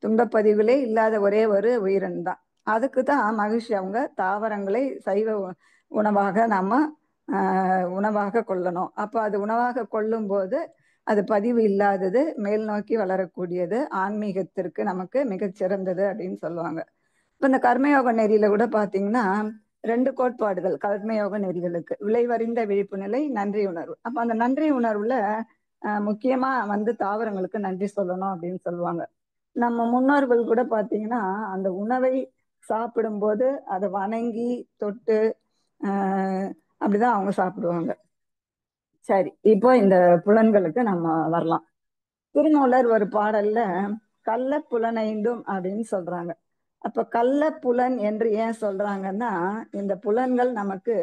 துன்பப்பதிவுகளே இல்லாத ஒரே ஒரு உயிரினம் தான். அதுக்கு தான் மகிழ்ச்சி அவங்க தாவரங்களை சைவ உணவாக நம்ம உணவாக கொள்ளணும். அப்போ அது உணவாக கொள்ளும் போது அது பதிவு இல்லாதது, மேல் நோக்கி வளரக்கூடியது, ஆன்மீகத்திற்கு நமக்கு மிகச்சிறந்தது அப்படின்னு சொல்லுவாங்க. இப்போ இந்த கர்மயோக நெறியில கூட பார்த்தீங்கன்னா 2 கோட்பாடுகள் கர்மயோக நெறிகளுக்கு: விளைவறிந்த விழிப்பு நிலை, நன்றி உணர்வு. அப்போ அந்த நன்றி உணர்வுல முக்கியமா தாவரங்களுக்கு நன்றி சொல்லணும் அப்படின்னு சொல்லுவாங்க. நம்ம முன்னோர்கள் கூட பார்த்தீங்கன்னா அந்த உணவை சாப்பிடும்போது அதை வணங்கி தொட்டு அப்படிதான் அவங்க சாப்பிடுவாங்க. சரி, இப்போ இந்த புலன்களுக்கு நம்ம வரலாம். திருமூலர் ஒரு பாடல்ல கள்ள புலனைந்தும் அப்படின்னு சொல்றாங்க. அப்ப கள்ள புலன் என்று ஏன் சொல்றாங்கன்னா, இந்த புலன்கள் நமக்கு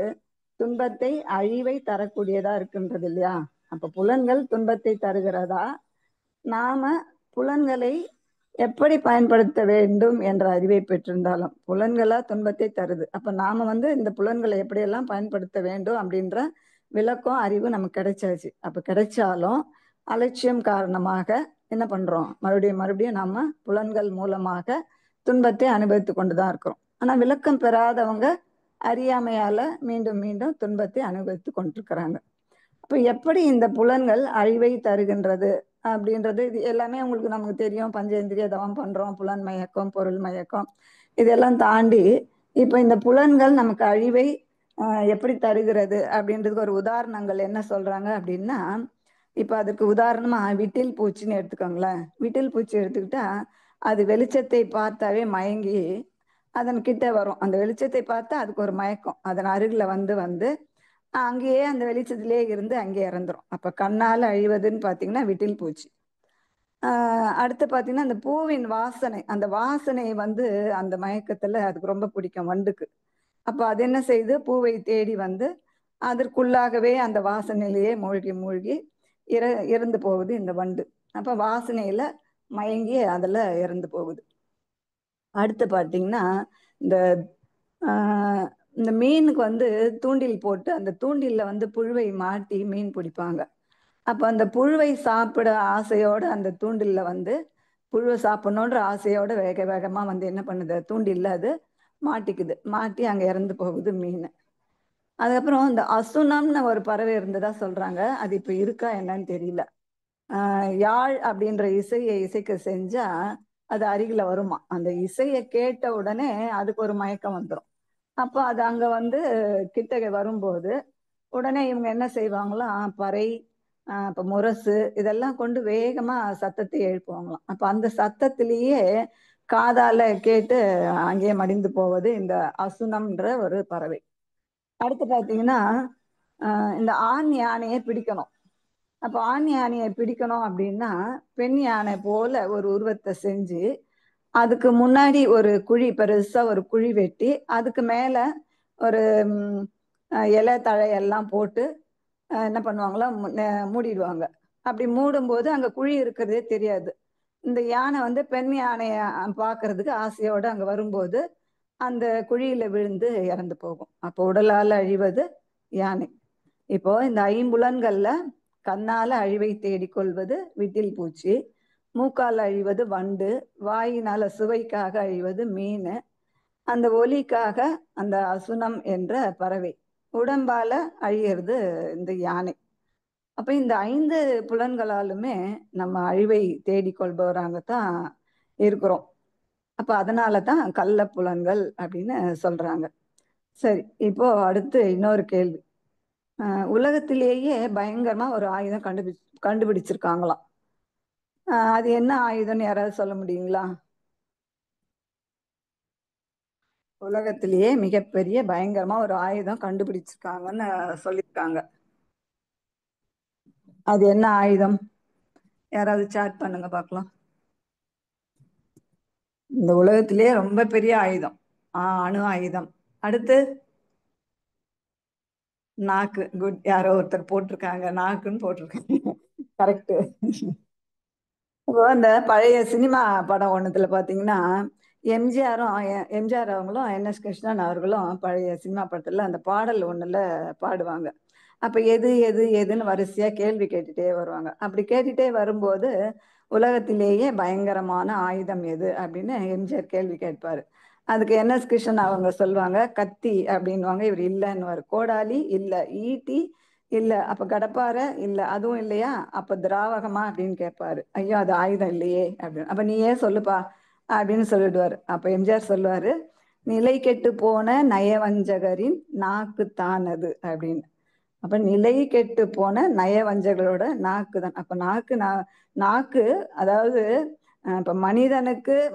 துன்பத்தை, அழிவை தரக்கூடியதா இருக்கின்றது இல்லையா? அப்ப புலன்கள் துன்பத்தை தருகிறதா, நாம புலன்களை எப்படி பயன்படுத்த வேண்டும் என்ற அறிவை பெற்றிருந்தாலும் புலன்களா துன்பத்தை தருது. அப்ப நாம இந்த புலன்களை எப்படியெல்லாம் பயன்படுத்த வேண்டும் அப்படின்ற விளக்கம், அறிவு நமக்கு கிடைச்சாச்சு. அப்ப கிடைச்சாலும் அலட்சியம் காரணமாக என்ன பண்றோம்? மறுபடியும் மறுபடியும் நாம புலன்கள் மூலமாக துன்பத்தை அனுபவித்து கொண்டுதான் இருக்கிறோம். ஆனா விளக்கம் பெறாதவங்க அறியாமையால மீண்டும் மீண்டும் துன்பத்தை அனுபவித்து கொண்டிருக்கிறாங்க. அப்ப எப்படி இந்த புலன்கள் அழிவை தருகின்றது அப்படின்றது, இது எல்லாமே உங்களுக்கு நமக்கு தெரியும். பஞ்சேந்திரிய தவம் பண்றோம், புலன் மயக்கம், பொருள் மயக்கம், இதெல்லாம் தாண்டி இப்ப இந்த புலன்கள் நமக்கு அழிவை எப்படி தருகிறது அப்படின்றதுக்கு ஒரு உதாரணங்கள் என்ன சொல்றாங்க அப்படின்னா, இப்ப அதுக்கு உதாரணமா விட்டில் பூச்சின்னு எடுத்துக்கோங்களேன். விட்டில் பூச்சி எடுத்துக்கிட்டா அது வெளிச்சத்தை பார்த்தாவே மயங்கி அதன் கிட்ட வரும். அந்த வெளிச்சத்தை பார்த்தா அதுக்கு ஒரு மயக்கம், அதன் அருகில வந்து அங்கேயே அந்த வெளிச்சத்திலே இருந்து அங்கே இறந்துரும். அப்ப கண்ணால அழிவதுன்னு பாத்தீங்கன்னா விட்டில் பூச்சி. அடுத்து பாத்தீங்கன்னா அந்த பூவின் வாசனை, அந்த வாசனை அந்த மயக்கத்துல அதுக்கு ரொம்ப பிடிக்கும் வண்டுக்கு. அப்ப அது என்ன செய்யுது? பூவை தேடி அதற்குள்ளாகவே அந்த வாசனையிலேயே மூழ்கி மூழ்கி இறந்து போகுது இந்த வண்டு. அப்ப வாசனையில மயங்கி அதுல இறந்து போகுது. அடுத்து பாத்தீங்கன்னா இந்த இந்த மீனுக்கு தூண்டில் போட்டு அந்த தூண்டில்ல புழுவை மாட்டி மீன் பிடிப்பாங்க. அப்ப அந்த புழுவை சாப்பிட ஆசையோட அந்த தூண்டில்ல புழுவை சாப்பிடணுன்ற ஆசையோட வேக வேகமா என்ன பண்ணுது? தூண்டில்ல அது மாட்டிக்குது. மாட்டி அங்க இறந்து போகுது மீன். அதுக்கப்புறம் இந்த அசுனம்னு ஒரு பறவை இருந்ததா சொல்றாங்க. அது இப்ப இருக்கா என்னன்னு தெரியல. யாழ் அப்படின்ற இசையை இசைக்க செஞ்சா அது அருகில வருமா. அந்த இசையை கேட்ட உடனே அதுக்கு ஒரு மயக்கம் வந்துடும். அப்போ அது அங்க கிட்டக வரும்போது உடனே இவங்க என்ன செய்வாங்களாம்? பறை, இப்ப முரசு இதெல்லாம் கொண்டு வேகமா சத்தத்தை எழுப்புவாங்களாம். அப்ப அந்த சத்தத்திலேயே காதால கேட்டு அங்கேயே மடிந்து போவது இந்த அசுனம்ன்ற ஒரு பறவை. அடுத்து பாத்தீங்கன்னா இந்த ஆண் யானையை பிடிக்கணும். அப்ப ஆண் யானையை பிடிக்கணும் அப்படின்னா பெண் யானை போல ஒரு உருவத்தை செஞ்சு அதுக்கு முன்னாடி ஒரு குழி, பெருசா ஒரு குழி வெட்டி அதுக்கு மேல ஒரு இலை தழையெல்லாம் போட்டு என்ன பண்ணுவாங்களா, மூடிடுவாங்க. அப்படி மூடும்போது அங்க குழி இருக்கிறதே தெரியாது. இந்த யானை பெண் யானைய பார்க்கறதுக்கு ஆசையோட அங்க வரும்போது அந்த குழியில விழுந்து இறந்து போகும். அப்போ உடலால் அழிவது யானை. இப்போ இந்த ஐம்புலன்கள்ல கண்ணால அழிவை தேடிக்கொள்வது விட்டில் பூச்சி, மூக்கால் அழிவது வண்டு, வாயினால சுவைக்காக அழிவது மீன், அந்த ஒலிக்காக அந்த அசுனம் என்ற பறவை, உடம்பால அழியிறது இந்த யானை. அப்ப இந்த 5 புலன்களாலுமே நம்ம அழிவை தேடிக்கொள்பவராகத்தான் இருக்கிறோம். அப்ப அதனாலதான் கள்ள புலன்கள் அப்படின்னு சொல்றாங்க. சரி, இப்போ அடுத்து இன்னொரு கேள்வி. உலகத்திலேயே பயங்கரமா ஒரு ஆயுதம் கண்டுபிடிச்சிருக்காங்களாம். அது என்ன ஆயுதம்னு யாராவது சொல்ல முடியுங்களா? உலகத்திலேயே மிகப்பெரிய பயங்கரமா ஒரு ஆயுதம் கண்டுபிடிச்சிருக்காங்கன்னு சொல்லியிருக்காங்க. அது என்ன ஆயுதம்? யாராவது சாட் பண்ணுங்க பார்க்கலாம். இந்த உலகத்திலேயே ரொம்ப பெரிய ஆயுதம். அணு ஆயுதம். அடுத்து நாக்கு. குட். யாரோ ஒருத்தர் போட்டிருக்காங்க, நாக்குன்னு போட்டிருக்காங்க. கரெக்ட். இப்போ அந்த பழைய சினிமா படம் ஒண்ணுத்துல பாத்தீங்கன்னா, எம்ஜிஆர் அவங்களும் என்.எஸ். கிருஷ்ணன் அவர்களும் பழைய சினிமா படத்துல அந்த பாடல் ஒண்ணுல பாடுவாங்க. அப்ப எது எது எதுன்னு வரிசையா கேள்வி கேட்டுட்டே வருவாங்க. அப்படி கேட்டுட்டே வரும்போது உலகத்திலேயே பயங்கரமான ஆயுதம் எது அப்படின்னு எம்ஜிஆர் கேள்வி கேட்பாரு. அதுக்கு என்.எஸ். கிருஷ்ணன் அவங்க சொல்லுவாங்க கத்தி அப்படின்னுவாங்க. இவர் இல்லைன்னுவாரு. கோடாலி இல்ல, ஈட்டி இல்ல, அப்ப கடப்பாரை இல்ல, அதுவும் இல்லையா, அப்ப திராவகமா அப்படின்னு கேட்பாரு. ஐயோ அது ஆயுதம் இல்லையே அப்படின்னு. அப்ப நீயே சொல்லுப்பா அப்படின்னு சொல்லிடுவாரு. அப்ப எம்ஜிஆர் சொல்லுவாரு, நிலை கெட்டு போன நயவஞ்சகரின் நாக்குத்தான் அது அப்படின்னு. அப்ப நிலை கெட்டு போன நயவஞ்சகரோட நாக்கு தான். அப்ப நாக்கு, அதாவது இப்ப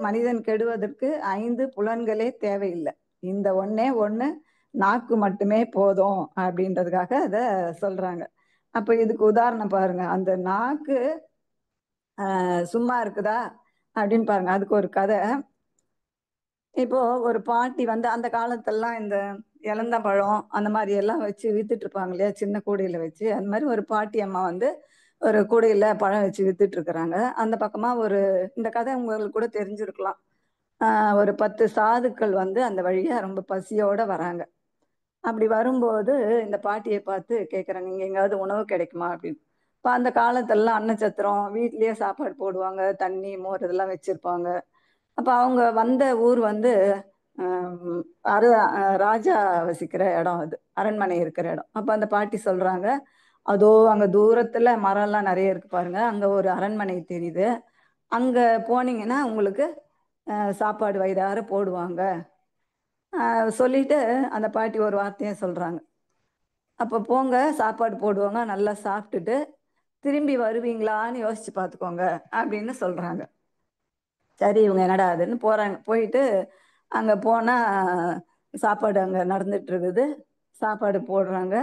மனிதன் கெடுவதற்கு 5 புலன்களே தேவையில்லை. இந்த ஒண்ணே ஒண்ணு நாக்கு மட்டுமே போதும் அப்படின்றதுக்காக அத சொல்றாங்க. அப்ப இதுக்கு உதாரணம் பாருங்க. அந்த நாக்கு சும்மா இருக்குதா அப்படின்னு பாருங்க. அதுக்கு ஒரு கதை. இப்போ ஒரு பாட்டி வந்து அந்த காலத்தெல்லாம் இந்த இளந்தப்பழம் அந்த மாதிரி எல்லாம் வச்சு வித்துட்டு இருப்பாங்க இல்லையா, சின்ன கூடையில வச்சு. அந்த மாதிரி ஒரு பாட்டி அம்மா வந்து ஒரு கூடையில பழம் வச்சு வித்துட்டு இருக்கிறாங்க. அந்த பக்கமா இந்த கதை உங்களுக்கு கூட தெரிஞ்சிருக்கலாம். ஒரு 10 சாதுக்கள் வந்து அந்த வழியா ரொம்ப பசியோட வராங்க. அப்படி வரும்போது இந்த பாட்டியை பார்த்து கேட்குறாங்க, இங்க எங்காவது உணவு கிடைக்குமா அப்படின்னு. இப்போ அந்த காலத்திலலாம் அன்னச்சத்திரம் வீட்லயே சாப்பாடு போடுவாங்க, தண்ணி மோர் இதெல்லாம் வச்சிருப்பாங்க. அப்போ அவங்க வந்த ஊர் வந்து ஆஹ், அரு ராஜா வசிக்கிற இடம், அது அரண்மனை இருக்கிற இடம். அப்போ அந்த பாட்டி சொல்றாங்க, அதோ அங்க தூரத்துல மரம்லாம் நிறைய இருக்கு பாருங்க, அங்க ஒரு அரண்மனை தெரியுது. அங்க போனீங்கன்னா உங்களுக்கு சாப்பாடு வயிறார போடுவாங்க. சொல்லிட்டு அந்த பாட்டி ஒரு வார்த்தையை சொல்றாங்க. அப்போ போங்க, சாப்பாடு போடுவாங்க, நல்லா சாப்பிட்டுட்டு திரும்பி வருவீங்களான்னு யோசிச்சு பார்த்துக்கோங்க அப்படின்னு சொல்றாங்க. சரி இவங்க என்னடா அதுன்னு போறாங்க. போயிட்டு அங்க போனா சாப்பாடு அங்க நடந்துட்டு இருக்குது. சாப்பாடு போடுறாங்க.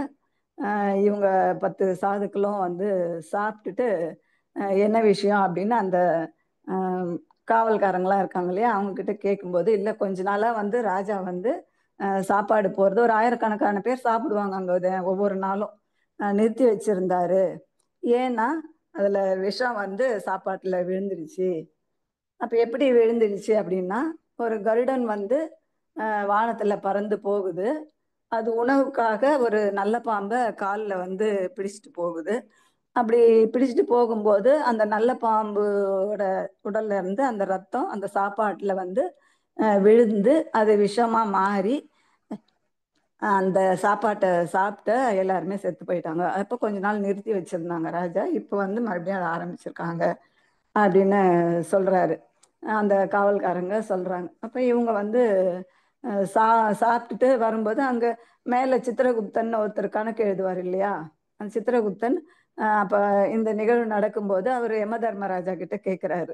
இவங்க 10 சாதுக்களும் வந்து சாப்பிட்டுட்டு என்ன விஷயம் அப்படின்னு அந்த ஆஹ், காவல்காரங்களாம் இருக்காங்க இல்லையா, அவங்க கிட்ட கேட்கும்போது, இல்லை கொஞ்ச நாளா வந்து ராஜா வந்து சாப்பாடு போறது ஒரு ஆயிரக்கணக்கான பேர் சாப்பிடுவாங்க அங்க ஒவ்வொரு நாளும் நிறுத்தி வச்சிருந்தாரு. ஏன்னா அதுல விஷம் வந்து சாப்பாட்டுல விழுந்துடுச்சு. அப்ப எப்படி விழுந்துடுச்சு அப்படின்னா, ஒரு கருடன் வந்து வானத்துல பறந்து போகுது. அது உணவுக்காக ஒரு நல்ல பாம்பை காலில் வந்து பிடிச்சிட்டு போகுது. அப்படி பிடிச்சிட்டு போகும்போது அந்த நல்ல பாம்போட உடல்ல இருந்து அந்த ரத்தம் அந்த சாப்பாட்டுல வந்து விழுந்து அது விஷமா மாறி அந்த சாப்பாட்டை சாப்பிட்ட எல்லாருமே செத்து போயிட்டாங்க. அப்போ கொஞ்ச நாள் நிறுத்தி வச்சிருந்தாங்க ராஜா. இப்போ வந்து மறுபடியும் அதை ஆரம்பிச்சிருக்காங்க அப்படின்னு சொல்றாரு. அந்த காவல்காரங்க சொல்றாங்க. அப்ப இவங்க வந்து அஹ், சா சாப்பிட்டுட்டு வரும்போது அங்க மேல சித்திரகுப்தன் ஒருத்தர் கணக்கு எழுதுவார் இல்லையா, அந்த சித்திரகுப்தன் அப்ப இந்த நிகழ்வு நடக்கும்போது அவர் யம தர்மராஜா கிட்ட கேட்கிறாரு,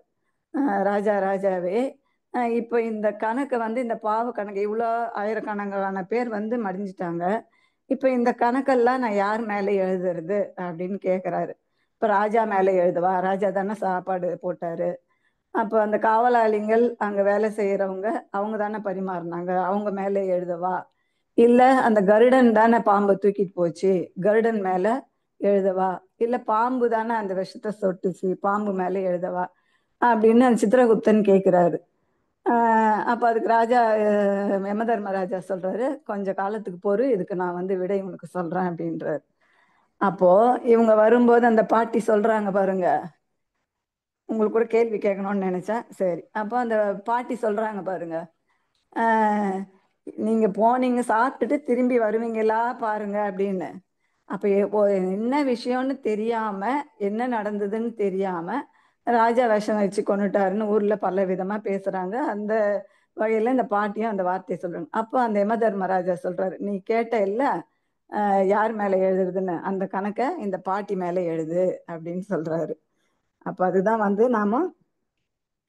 ராஜாவே, இப்போ இந்த கணக்கை வந்து இந்த பாவ கணக்கு இவ்வளோ ஆயிரக்கணக்கான பேர் வந்து மடிஞ்சிட்டாங்க. இப்போ இந்த கணக்கெல்லாம் நான் யார் மேலே எழுதுறது அப்படின்னு கேட்குறாரு. இப்போ ராஜா மேலே எழுதுவா, ராஜா தானே சாப்பாடு போட்டாரு. அப்போ அந்த காவலாளிகள் அங்க வேலை செய்யறவங்க அவங்க தானே பரிமாறினாங்க, அவங்க மேலே எழுதவா, இல்ல அந்த கருடன் தானே பாம்பை தூக்கிட்டு போச்சு, கருடன் மேல எழுதவா, இல்ல பாம்பு தானே அந்த விஷத்தை சொட்டுச்சு, பாம்பு மேல எழுதவா அப்படின்னு அந்த சித்திரகுப்தன் கேட்கிறாரு. அப்ப அதுக்கு ராஜா யமதர்மராஜா சொல்றாரு, கொஞ்ச காலத்துக்கு பொறு, இதுக்கு நான் வந்து விடை உனக்கு சொல்றேன் அப்படின்றாரு. அப்போ இவங்க வரும்போது அந்த பாட்டி சொல்றாங்க பாருங்க, உங்களுக்கு கூட கேள்வி கேட்கணும்னு நினைச்சேன். சரி, அப்போ அந்த பாட்டி சொல்றாங்க பாருங்க, ஆஹ் நீங்க போனீங்க சாப்பிட்டுட்டு திரும்பி வருவீங்களா பாருங்க அப்படின்னு. அப்ப என்ன விஷயம்னு தெரியாம, என்ன நடந்ததுன்னு தெரியாம ராஜா விஷம் வச்சு கொண்டுட்டாருன்னு ஊர்ல பல விதமா பேசுறாங்க. அந்த வகையில இந்த பாட்டியும் அந்த வார்த்தையை சொல்றாங்க. அப்போ அந்த யம தர்மராஜா சொல்றாரு, நீ கேட்ட இல்ல யார் மேல எழுதுறதுன்னு, அந்த கணக்கை இந்த பாட்டி மேல எழுது அப்படின்னு சொல்றாரு. அப்ப அதுதான் வந்து நாம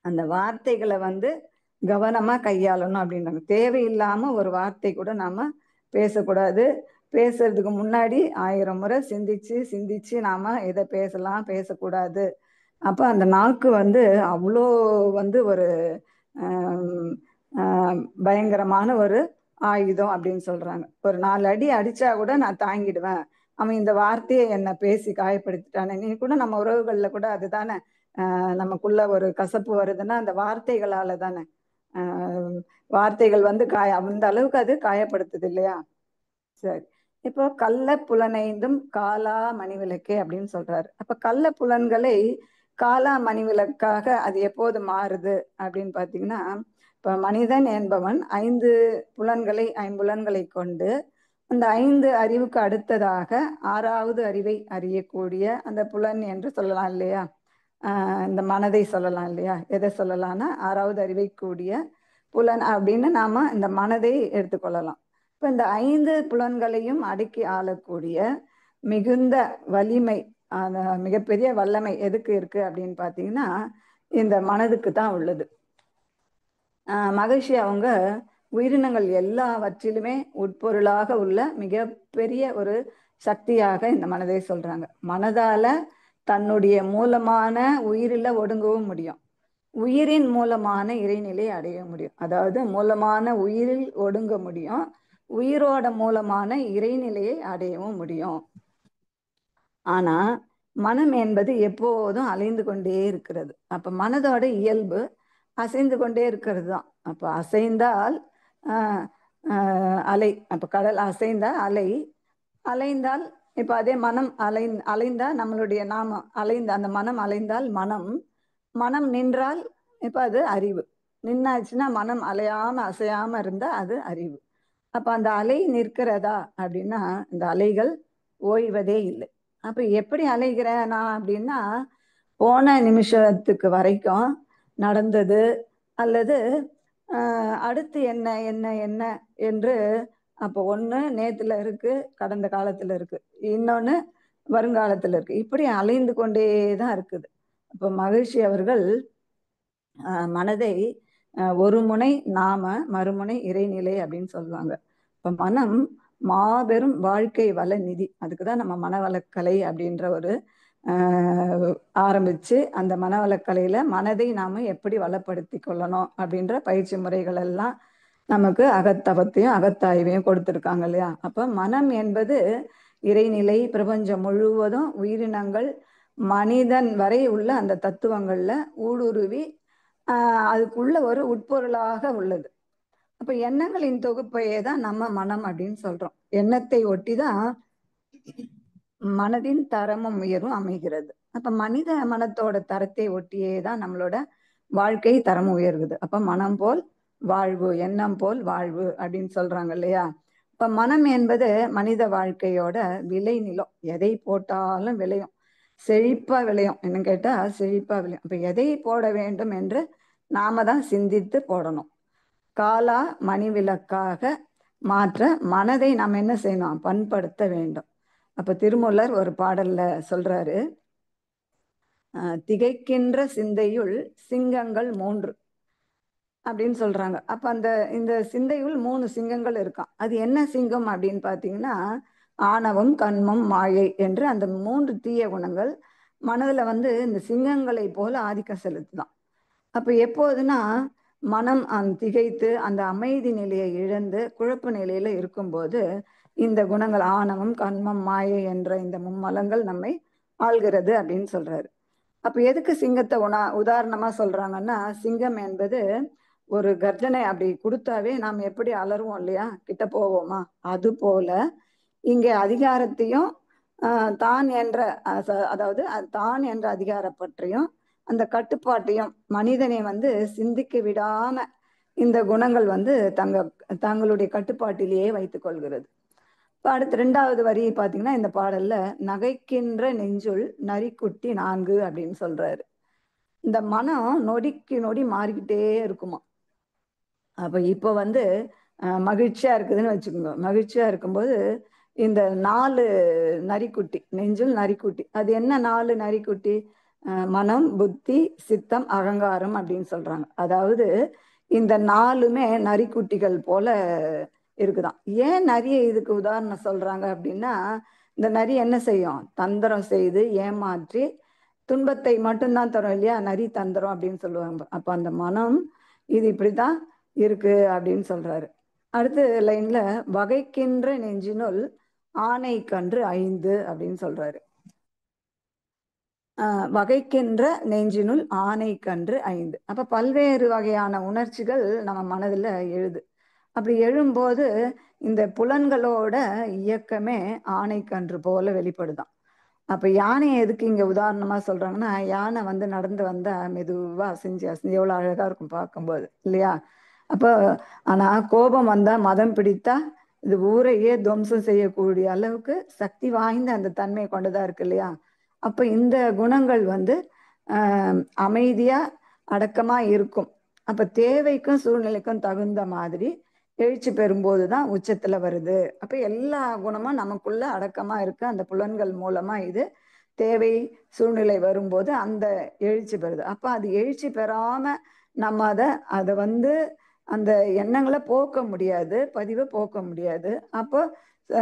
அந்த வார்த்தைகளை வந்து கவனமா கையாளணும் அப்படின்றாங்க. தேவையில்லாம ஒரு வார்த்தை கூட நாம பேசக்கூடாது. பேசுறதுக்கு முன்னாடி 1000 முறை சிந்திச்சு சிந்திச்சு நாம எதை பேசலாம் பேசக்கூடாது. அப்ப அந்த நாக்கு வந்து அவ்வளோ வந்து ஒரு ஆம், பயங்கரமான ஒரு ஆயுதம் அப்படின்னு சொல்றாங்க. ஒரு 4 அடி அடிச்சா கூட நான் தாங்கிடுவேன். அவன் இந்த வார்த்தையை என்ன பேசி காயப்படுத்திட்டானே. நீ கூட நம்ம உறவுகள்ல கூட அதுதானே. நமக்குள்ள ஒரு கசப்பு வருதுன்னா அந்த வார்த்தைகளால தானே. ஆஹ் வார்த்தைகள் வந்து அந்த அளவுக்கு அது காயப்படுத்துது இல்லையா? சரி. இப்போ கள்ள புலனைந்தும் காலா மணிவிளக்கே அப்படின்னு சொல்றாரு. அப்ப கள்ள புலன்களை காலா மணிவிளக்காக அது எப்போது மாறுது அப்படின்னு பாத்தீங்கன்னா, இப்ப மனிதன் என்பவன் 5 புலன்களை ஐம்புலன்களை கொண்டு அந்த 5 அறிவுக்கு அடுத்ததாக 6வது அறிவை அறியக்கூடிய அந்த புலன் என்று சொல்லலாம் இல்லையா? இந்த மனதை சொல்லலாம் இல்லையா? எதை சொல்லலாம்னா 6வது அறிவை கூடிய புலன் அப்படின்னு நாம இந்த மனதை எடுத்துக்கொள்ளலாம். இப்ப இந்த 5 புலன்களையும் அடக்கி ஆளக்கூடிய மிகுந்த வலிமை, அந்த மிகப்பெரிய வல்லமை எதுக்கு இருக்கு அப்படின்னு பாத்தீங்கன்னா இந்த மனதுக்கு தான் உள்ளது. மகிழ்ச்சி அவங்க உயிரினங்கள் எல்லாவற்றிலுமே உட்பொருளாக உள்ள மிகப்பெரிய ஒரு சக்தியாக இந்த மனதை சொல்றாங்க. மனதால தன்னுடைய மூலமான உயிரில ஒடுங்கவும் முடியும், உயிரின் மூலமான இறைநிலை அடைய முடியும். அதாவது மூலமான உயிரில் ஒடுங்க முடியும், உயிரோட மூலமான இறைநிலையை அடையவும் முடியும். ஆனா மனம் என்பது எப்போதும் அலைந்து கொண்டே இருக்கிறது. அப்ப மனதோட இயல்பு அசைந்து கொண்டே இருக்கிறது தான். அப்ப அசைந்தால் அலை, அப்ப கடல் அசைந்தால் அலை, அலைந்தால் இப்ப அதே மனம் அலைந்தா நம்மளுடைய நாம அலைந்த அந்த மனம் அலைந்தால் மனம், மனம் நின்றால் இப்ப அது அறிவு. நின்னாச்சுன்னா மனம் அலையாம அசையாம இருந்தா அது அறிவு. அப்ப அந்த அலை நிற்கிறதா அப்படின்னா இந்த அலைகள் ஓய்வதே இல்லை. அப்ப எப்படி அலைகிறேன் நான் அப்படின்னா, போன நிமிஷத்துக்கு வரைக்கும் நடந்தது அல்லது அடுத்து என்ன என்ன என்ன என்று, அப்போ ஒண்ணு நேத்துல இருக்கு, கடந்த காலத்துல இருக்கு, இன்னொன்னு வருங்காலத்துல இருக்கு, இப்படி அலைந்து கொண்டே தான் இருக்குது. அப்போ மகிழ்ச்சி அவர்கள் மனதை ஒரு முனை நாம மறுமுனை இறைநிலை அப்படின்னு சொல்லுவாங்க. இப்ப மனம் மாபெரும் வாழ்க்கை வள நிதி. அதுக்குதான் நம்ம மனவளக்கலை அப்படின்ற ஒரு ஆரம்பிச்சு அந்த மனவளக்கலையில மனதை நாம எப்படி வளப்படுத்தி கொள்ளணும் அப்படின்ற பயிற்சி முறைகள் எல்லாம் நமக்கு அகத்தவத்தையும் அகத்தாய்வையும் கொடுத்துருக்காங்க இல்லையா? அப்ப மனம் என்பது இறைநிலை, பிரபஞ்சம் முழுவதும் உயிரினங்கள் மனிதன் வரை உள்ள அந்த தத்துவங்கள்ல ஊடுருவி அதுக்குள்ள ஒரு உட்பொருளாக உள்ளது. அப்ப எண்ணங்களின் தொகுப்பையே தான் நம்ம மனம் அப்படின்னு சொல்றோம். எண்ணத்தை ஒட்டிதான் மனதின் தரமும் உயர்வும் அமைகிறது. அப்ப மனித மனத்தோட தரத்தை ஒட்டியே தான் நம்மளோட வாழ்க்கை தரம் உயர்வுது. அப்ப மனம் போல் வாழ்வு, எண்ணம் போல் வாழ்வு அப்படின்னு சொல்றாங்க இல்லையா? இப்ப மனம் என்பது மனித வாழ்க்கையோட விளை நிலம். எதை போட்டாலும் விளையும், செழிப்பா விளையும். என்ன கேட்டா செழிப்பா விளையும். அப்ப எதை போட வேண்டும் என்று நாம தான் சிந்தித்து போடணும். காலா மணிவிளக்காக மாற்ற மனதை நாம் என்ன செய்யணும்? பண்படுத்த வேண்டும். அப்ப திருமூலர் ஒரு பாடல்ல சொல்றாரு, திகைக்கின்ற சிந்தையுள் சிங்கங்கள் 3 அப்படின்னு சொல்றாங்க. அப்ப அந்த இந்த சிந்தையுள் 3 சிங்கங்கள் இருக்கான். அது என்ன சிங்கம் அப்படின்னு பாத்தீங்கன்னா ஆணவம், கண்மம், மாயை என்று அந்த 3 தீய குணங்கள் மனதுல வந்து இந்த சிங்கங்களை போல ஆதிக்கம் செலுத்துதான். அப்ப எப்போதுன்னா மனம் திகைத்து அந்த அமைதி நிலையை இழந்து குழப்ப நிலையில இருக்கும்போது இந்த குணங்கள் ஆணவம், கண்மம், மாயை என்ற இந்த மும்மலங்கள் நம்மை ஆள்கிறது அப்படின்னு சொல்றாரு. அப்ப எதுக்கு சிங்கத்தை உதாரணமா சொல்றாங்கன்னா, சிங்கம் என்பது ஒரு கர்ஜனை அப்படி கொடுத்தாவே நாம் எப்படி அலறுவோம் இல்லையா? கிட்ட போவோமா? அது போல இங்கே அதிகாரத்தையும் தான் என்ற அதாவது தான் என்ற அதிகார பற்றியும் அந்த கட்டுப்பாட்டையும் மனிதனை வந்து சிந்திக்க விடாம இந்த குணங்கள் வந்து தங்களுடைய கட்டுப்பாட்டிலேயே வைத்துக் கொள்கிறது. இப்ப அடுத்து 2வது வரி பாத்தீங்கன்னா இந்த பாடல்ல நகைக்கின்ற நெஞ்சுள் நரிக்குட்டி 4 அப்படின்னு சொல்றாரு. இந்த மனம் நொடிக்கு நொடி மாறிக்கிட்டே இருக்குமா. அப்ப இப்ப வந்து மகிழ்ச்சியா இருக்குதுன்னு வச்சுக்கோங்க. மகிழ்ச்சியா இருக்கும்போது இந்த 4 நரிக்குட்டி, நெஞ்சுள் நரிக்குட்டி, அது என்ன 4 நரிக்குட்டி? மனம், புத்தி, சித்தம், அகங்காரம் அப்படின்னு சொல்றாங்க. அதாவது இந்த நாலுமே நரிக்குட்டிகள் போல இருக்குதாம். ஏன் நரியை இதுக்கு உதாரணம் சொல்றாங்க அப்படின்னா, இந்த நரி என்ன செய்யும்? தந்திரம் செய்து ஏமாற்றி துன்பத்தை மட்டும்தான் தரும் இல்லையா? நரி தந்திரம் அப்படின்னு சொல்லுவாங்க. அப்ப அந்த மனம் இது இப்படித்தான் இருக்கு அப்படின்னு சொல்றாரு. அடுத்த லைன்ல வகைக்கின்ற நெஞ்சினுள் ஆனை கன்று 5 அப்படின்னு சொல்றாரு. வகைக்கின்ற நெஞ்சினுள் ஆனை கன்று 5. அப்ப பல்வேறு வகையான உணர்ச்சிகள் நம்ம மனதுல எழுது. அப்படி எழும்போது இந்த புலன்களோட இயக்கமே ஆனை கன்று போல வெளிப்படுதாம். அப்ப யானையை எதுக்கு இங்க உதாரணமா சொல்றாங்கன்னா, யானை வந்து நடந்து வந்தா மெதுவா அசைஞ்சு அசைஞ்சு எவ்வளவு அழகா இருக்கும் பார்க்கும்போது இல்லையா? அப்போ ஆனா கோபம் வந்தா மதம் பிடித்தா இது ஊரையே துவம்சம் செய்யக்கூடிய அளவுக்கு சக்தி வாய்ந்த அந்த தன்மை கொண்டதா இருக்கு இல்லையா? அப்ப இந்த குணங்கள் வந்து அமைதியா அடக்கமா இருக்கும். அப்ப தேவைக்கும் சூழ்நிலைக்கும் தகுந்த மாதிரி எழுச்சி பெறும்போதுதான் உச்சத்துல வருது. அப்ப எல்லா குணமும் நமக்குள்ள அடக்கமா இருக்கு. அந்த புலன்கள் மூலமா இது தேவை சூழ்நிலை வரும்போது அந்த எழுச்சி பெறுது. அப்ப அது எழுச்சி பெறாம நம்ம அதை வந்து அந்த எண்ணங்களை போக்க முடியாது, பதிவை போக்க முடியாது. அப்போ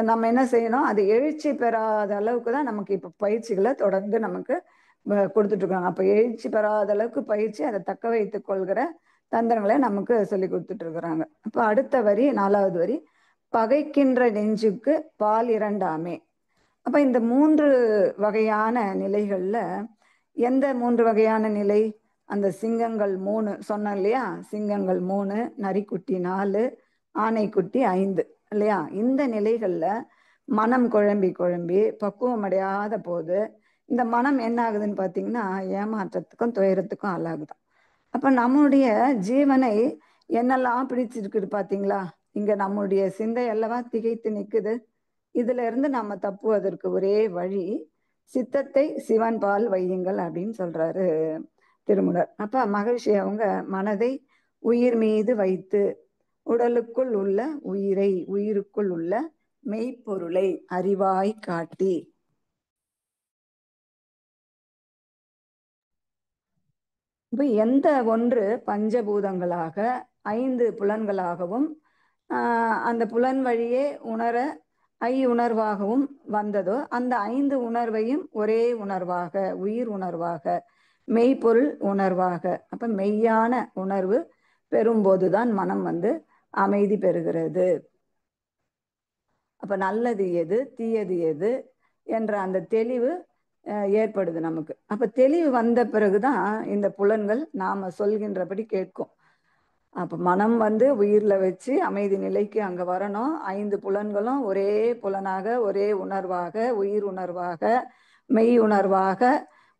நம்ம என்ன செய்யணும்? அது எழுச்சி பெறாத அளவுக்கு தான் நமக்கு இப்ப பயிற்சிகளை தொடர்ந்து நமக்கு கொடுத்துட்டு இருக்காங்க. அப்ப எழுச்சி பெறாத அளவுக்கு பயிற்சி, அதை தக்க வைத்துக் கொள்கிற தந்திரங்களை நமக்கு சொல்லி கொடுத்துட்டு இருக்கிறாங்க. அப்ப அடுத்த வரி 4வது வரி, பகைக்கின்ற நெஞ்சுக்கு பால் இரண்டாமே. அப்ப இந்த 3 வகையான நிலைகள்ல எந்த 3 வகையான நிலை? அந்த சிங்கங்கள் 3 சொன்னோம் இல்லையா? சிங்கங்கள் 3, நரிக்குட்டி 4, ஆனைக்குட்டி 5 இல்லையா? இந்த நிலைகள்ல மனம் குழம்பி குழம்பி பக்குவம் அடையாத போது இந்த மனம் என்ன ஆகுதுன்னு பார்த்தீங்கன்னா, ஏமாற்றத்துக்கும் துயரத்துக்கும் ஆளாகுது. அப்ப நம்முடைய ஜீவனை என்னெல்லாம் பிடிச்சிருக்குது பார்த்தீங்களா? இங்க நம்முடைய சிந்தை அல்லவா திகைத்து நிக்குது. இதுல இருந்து நம்ம தப்புவதற்கு ஒரே வழி, சித்தத்தை சிவன் பால் வையுங்கள் அப்படின்னு சொல்றாரு திருமூலர். அப்ப மகிழ்ச்சி அவங்க மனதை உயிர் மீது வைத்து உடலுக்குள் உள்ள உயிரை, உயிருக்குள் உள்ள மெய்ப்பொருளை அறிவாய் காட்டி. இப்ப எந்த ஒன்று பஞ்சபூதங்களாக 5 புலன்களாகவும் அந்த புலன் வழியே உணர உணர்வாகவும் வந்ததோ, அந்த 5 உணர்வையும் ஒரே உணர்வாக, உயிர் உணர்வாக, மெய்ப்பொருள் உணர்வாக, அப்ப மெய்யான உணர்வு பெறும்போதுதான் மனம் வந்து அமைதி பெறுகிறது. அப்ப நல்லது எது, தீயது எது என்ற அந்த தெளிவு ஏற்படுது நமக்கு. அப்ப தெளிவு வந்த பிறகுதான் இந்த புலன்கள் நாம சொல்கின்றபடி கேட்கும். அப்ப மனம் வந்து உயிர்ல வச்சு அமைதி நிலைக்கு அங்க வரணும். 5 புலன்களும் ஒரே புலனாக, ஒரே உணர்வாக, உயிர் உணர்வாக, மெய் உணர்வாக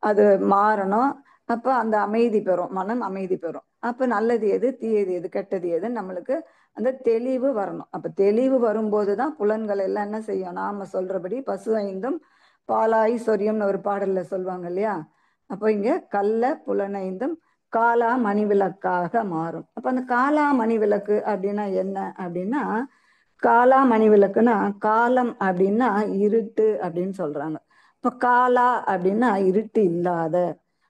அது மாறணும். அப்ப அந்த அமைதி பெறும், மனம் அமைதி பெறும். அப்ப நல்லது எது, தீயது எது, கெட்டது எதுன்னு நம்மளுக்கு அந்த தெளிவு வரணும். அப்ப தெளிவு வரும்போதுதான் புலன்கள் எல்லாம் என்ன செய்யும்? நாம சொல்றபடி பசு 5ம் பாலாய் சொரியும்னு ஒரு பாடல்ல சொல்லுவாங்க இல்லையா? அப்போ இங்க கள்ள புலனைந்தும் காலா மணிவிளக்காக மாறும். அப்ப அந்த காலா மணிவிளக்கு அப்படின்னா என்ன அப்படின்னா, காலா மணிவிளக்குன்னா காலம் அப்படின்னா இருட்டு அப்படின்னு சொல்றாங்க. இப்ப காலா அப்படின்னா இருட்டு இல்லாத.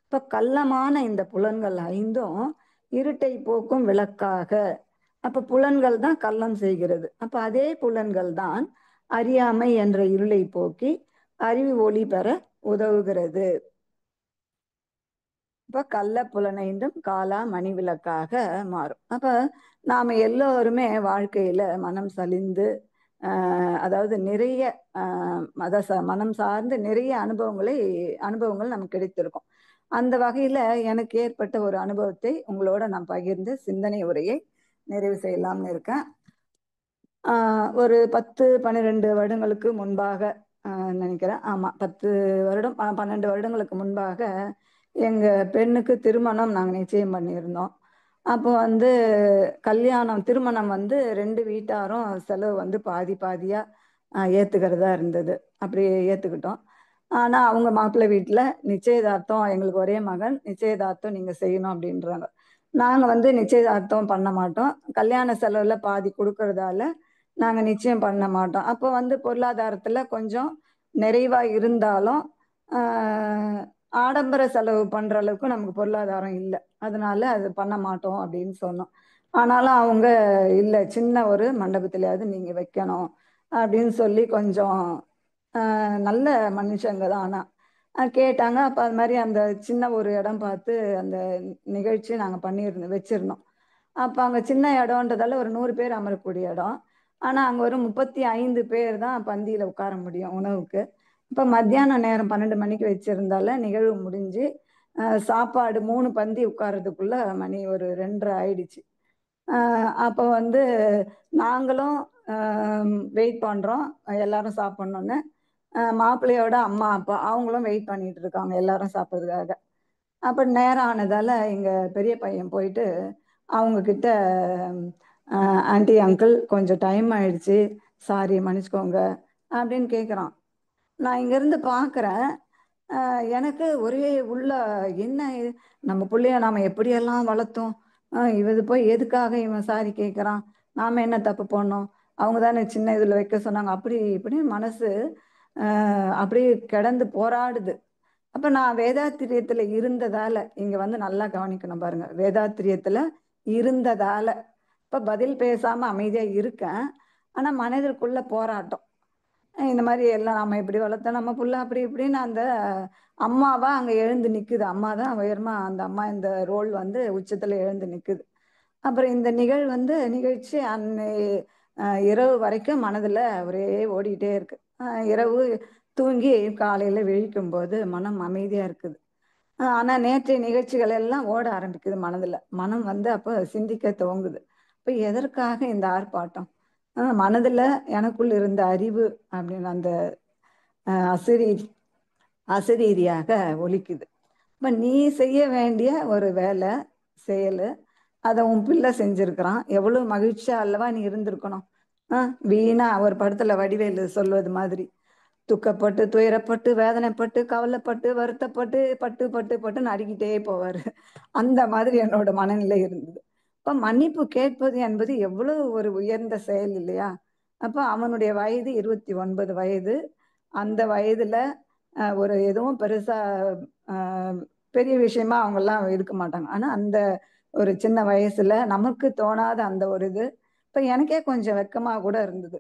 இப்ப கள்ளமான இந்த புலன்கள் 5ம் இருட்டை போக்கும் விளக்காக. அப்ப புலன்கள் தான் கள்ளம் செய்கிறது. அப்ப அதே புலன்கள் தான் அறியாமை என்ற இருளை போக்கி அறிவு ஒளி பெற உதவுகிறது. இப்ப கள்ள புலனைந்தும் காலா மணிவிளக்காக மாறும். அப்ப நாம எல்லோருமே வாழ்க்கையில மனம் சலிந்து அதாவது நிறைய மனம் சார்ந்து நிறைய அனுபவங்கள் நமக்கு கிடைத்திருக்கும். அந்த வகையில எனக்கு ஏற்பட்ட ஒரு அனுபவத்தை உங்களோட நான் பகிர்ந்து சிந்தனை உரையை நிறைவு செய்யலாம்னு இருக்கேன். ஒரு 10-12 வருடங்களுக்கு முன்பாக நினைக்கிறேன். ஆமா, 10 வருடம் 12 வருடங்களுக்கு முன்பாக எங்க பெண்ணுக்கு திருமணம் நாங்கள் நிச்சயம் பண்ணியிருந்தோம். அப்போ வந்து திருமணம் வந்து 2 வீட்டாரும் செலவு வந்து பாதி பாதியா ஏத்துக்கிறதா இருந்தது. அப்படியே ஏத்துக்கிட்டோம். ஆனா அவங்க மாப்பிள்ளை வீட்டுல நிச்சயதார்த்தம், எங்களுக்கு ஒரே மகன், நிச்சயதார்த்தம் நீங்க செய்யணும் அப்படின்றாங்க. நாங்க வந்து நிச்சயதார்த்தம் பண்ண மாட்டோம், கல்யாண செலவுல பாதி கொடுக்கறதால நாங்க நிச்சயம் பண்ண மாட்டோம். அப்போ வந்து பொருளாதாரத்துல கொஞ்சம் நிறைவா இருந்தாலும் ஆடம்பர செலவு பண்ற அளவுக்கு நமக்கு பொருளாதாரம் இல்லை. அதனால அது பண்ண மாட்டோம் அப்படின்னு சொன்னோம். ஆனாலும் அவங்க இல்லை, சின்ன ஒரு மண்டபத்திலேயாவது நீங்க வைக்கணும் அப்படின்னு சொல்லி கொஞ்சம் நல்ல மனுஷங்க தான். ஆனா கேட்டாங்க. அப்ப அது மாதிரி அந்த சின்ன ஒரு இடம் பார்த்து அந்த நிகழ்ச்சி நாங்க பண்ணியிருந்தோம், வச்சிருந்தோம். அப்ப அங்க சின்ன இடம்ன்றதால ஒரு 100 பேர் அமரக்கூடிய இடம். ஆனா அங்க ஒரு 35 பேர் தான் பந்தியில உட்கார முடியும் உணவுக்கு. இப்ப மத்தியான நேரம் 12 மணிக்கு வச்சிருந்தால நிகழ்வு முடிஞ்சு சாப்பாடு 3 பந்தி உட்கார்றதுக்குள்ள மணி ஒரு 2:30 ஆயிடுச்சு. அப்போ வந்து நாங்களும் வெயிட் பண்றோம் எல்லாரும் சாப்பிடணும்னு. மாப்பிள்ளையோட அம்மா அப்பா அவங்களும் வெயிட் பண்ணிட்டு இருக்காங்க எல்லாரும் சாப்பிட்றதுக்காக. அப்ப நேரம் ஆனதால எங்க பெரிய பையன் போயிட்டு அவங்க கிட்ட ஆன்ட்டி அங்கிள் கொஞ்சம் டைம் ஆயிடுச்சு, சாரி மன்னிச்சுக்கோங்க அப்படின்னு கேட்குறான். நான் இங்கேருந்து பார்க்குறேன். எனக்கு ஒரே உள்ள என்ன இது, நம்ம பிள்ளைய நாம் எப்படியெல்லாம் வளர்த்தோம், இது போய் எதுக்காக இவன் சாரி கேட்குறான், நாம் என்ன தப்பு பண்ணோம், அவங்க தானே சின்ன இதில் வைக்க சொன்னாங்க, அப்படி இப்படின்னு மனசு அப்படியே கிடந்து போராடுது. அப்ப நான் வேதாத்திரியத்துல இருந்ததால, இங்க வந்து நல்லா கவனிக்கணும் பாருங்க, வேதாத்திரியத்துல இருந்ததால இப்ப பதில் பேசாம அமைதியா இருக்கேன். ஆனா மனதிற்குள்ள போராட்டம். இந்த மாதிரி எல்லாம் நம்ம இப்படி வளர்த்தோம், நம்ம புள்ள அப்படி இப்படின்னு அந்த அம்மாவா அங்க எழுந்து நிக்குது. அம்மா தான் உயர்மா, அந்த அம்மா இந்த ரோல் வந்து உச்சத்துல எழுந்து நிக்குது. அப்புறம் இந்த நிகழ்ச்சி அன்னை இரவு வரைக்கும் மனதுல ஒரே ஓடிட்டே இருக்கு. இரவு தூங்கி காலையில விழிக்கும் போது மனம் அமைதியா இருக்குது. ஆனா நேற்றைய நிகழ்ச்சிகள் எல்லாம் ஓட ஆரம்பிக்குது மனதுல. மனம் வந்து அப்ப சிந்திக்க துவங்குது. இப்ப எதற்காக இந்த ஆர்ப்பாட்டம்? மனதுல எனக்குள் இருந்த அறிவு அப்படின்னு அந்த அசரீ அசரீரியாக ஒலிக்குது. இப்ப நீ செய்ய வேண்டிய ஒரு வேலை செயலு, அதை உன் பிள்ளை செஞ்சிருக்கிறான், எவ்வளவு மகிழ்ச்சியா அல்லவா நீ இருந்திருக்கணும். வீணா ஒரு படத்துல வடிவேலு சொல்வது மாதிரி, துக்கப்பட்டு துயரப்பட்டு வேதனைப்பட்டு கவலைப்பட்டு வருத்தப்பட்டு பட்டு பட்டு பட்டு நடிக்கிட்டே போவாரு. அந்த மாதிரி என்னோட மனநிலை இருந்தது. இப்ப மன்னிப்பு கேட்பது என்பது எவ்வளவு ஒரு உயர்ந்த செயல் இல்லையா? அப்ப அவனுடைய வயது 29 வயது. அந்த வயதுல ஒரு எதுவும் பெருசா பெரிய விஷயமா அவங்கெல்லாம் இருக்க மாட்டாங்க. ஆனா அந்த ஒரு சின்ன வயசுல நமக்கு தோணாத அந்த ஒரு இது இப்ப எனக்கே கொஞ்சம் வெக்கமா கூட இருந்தது.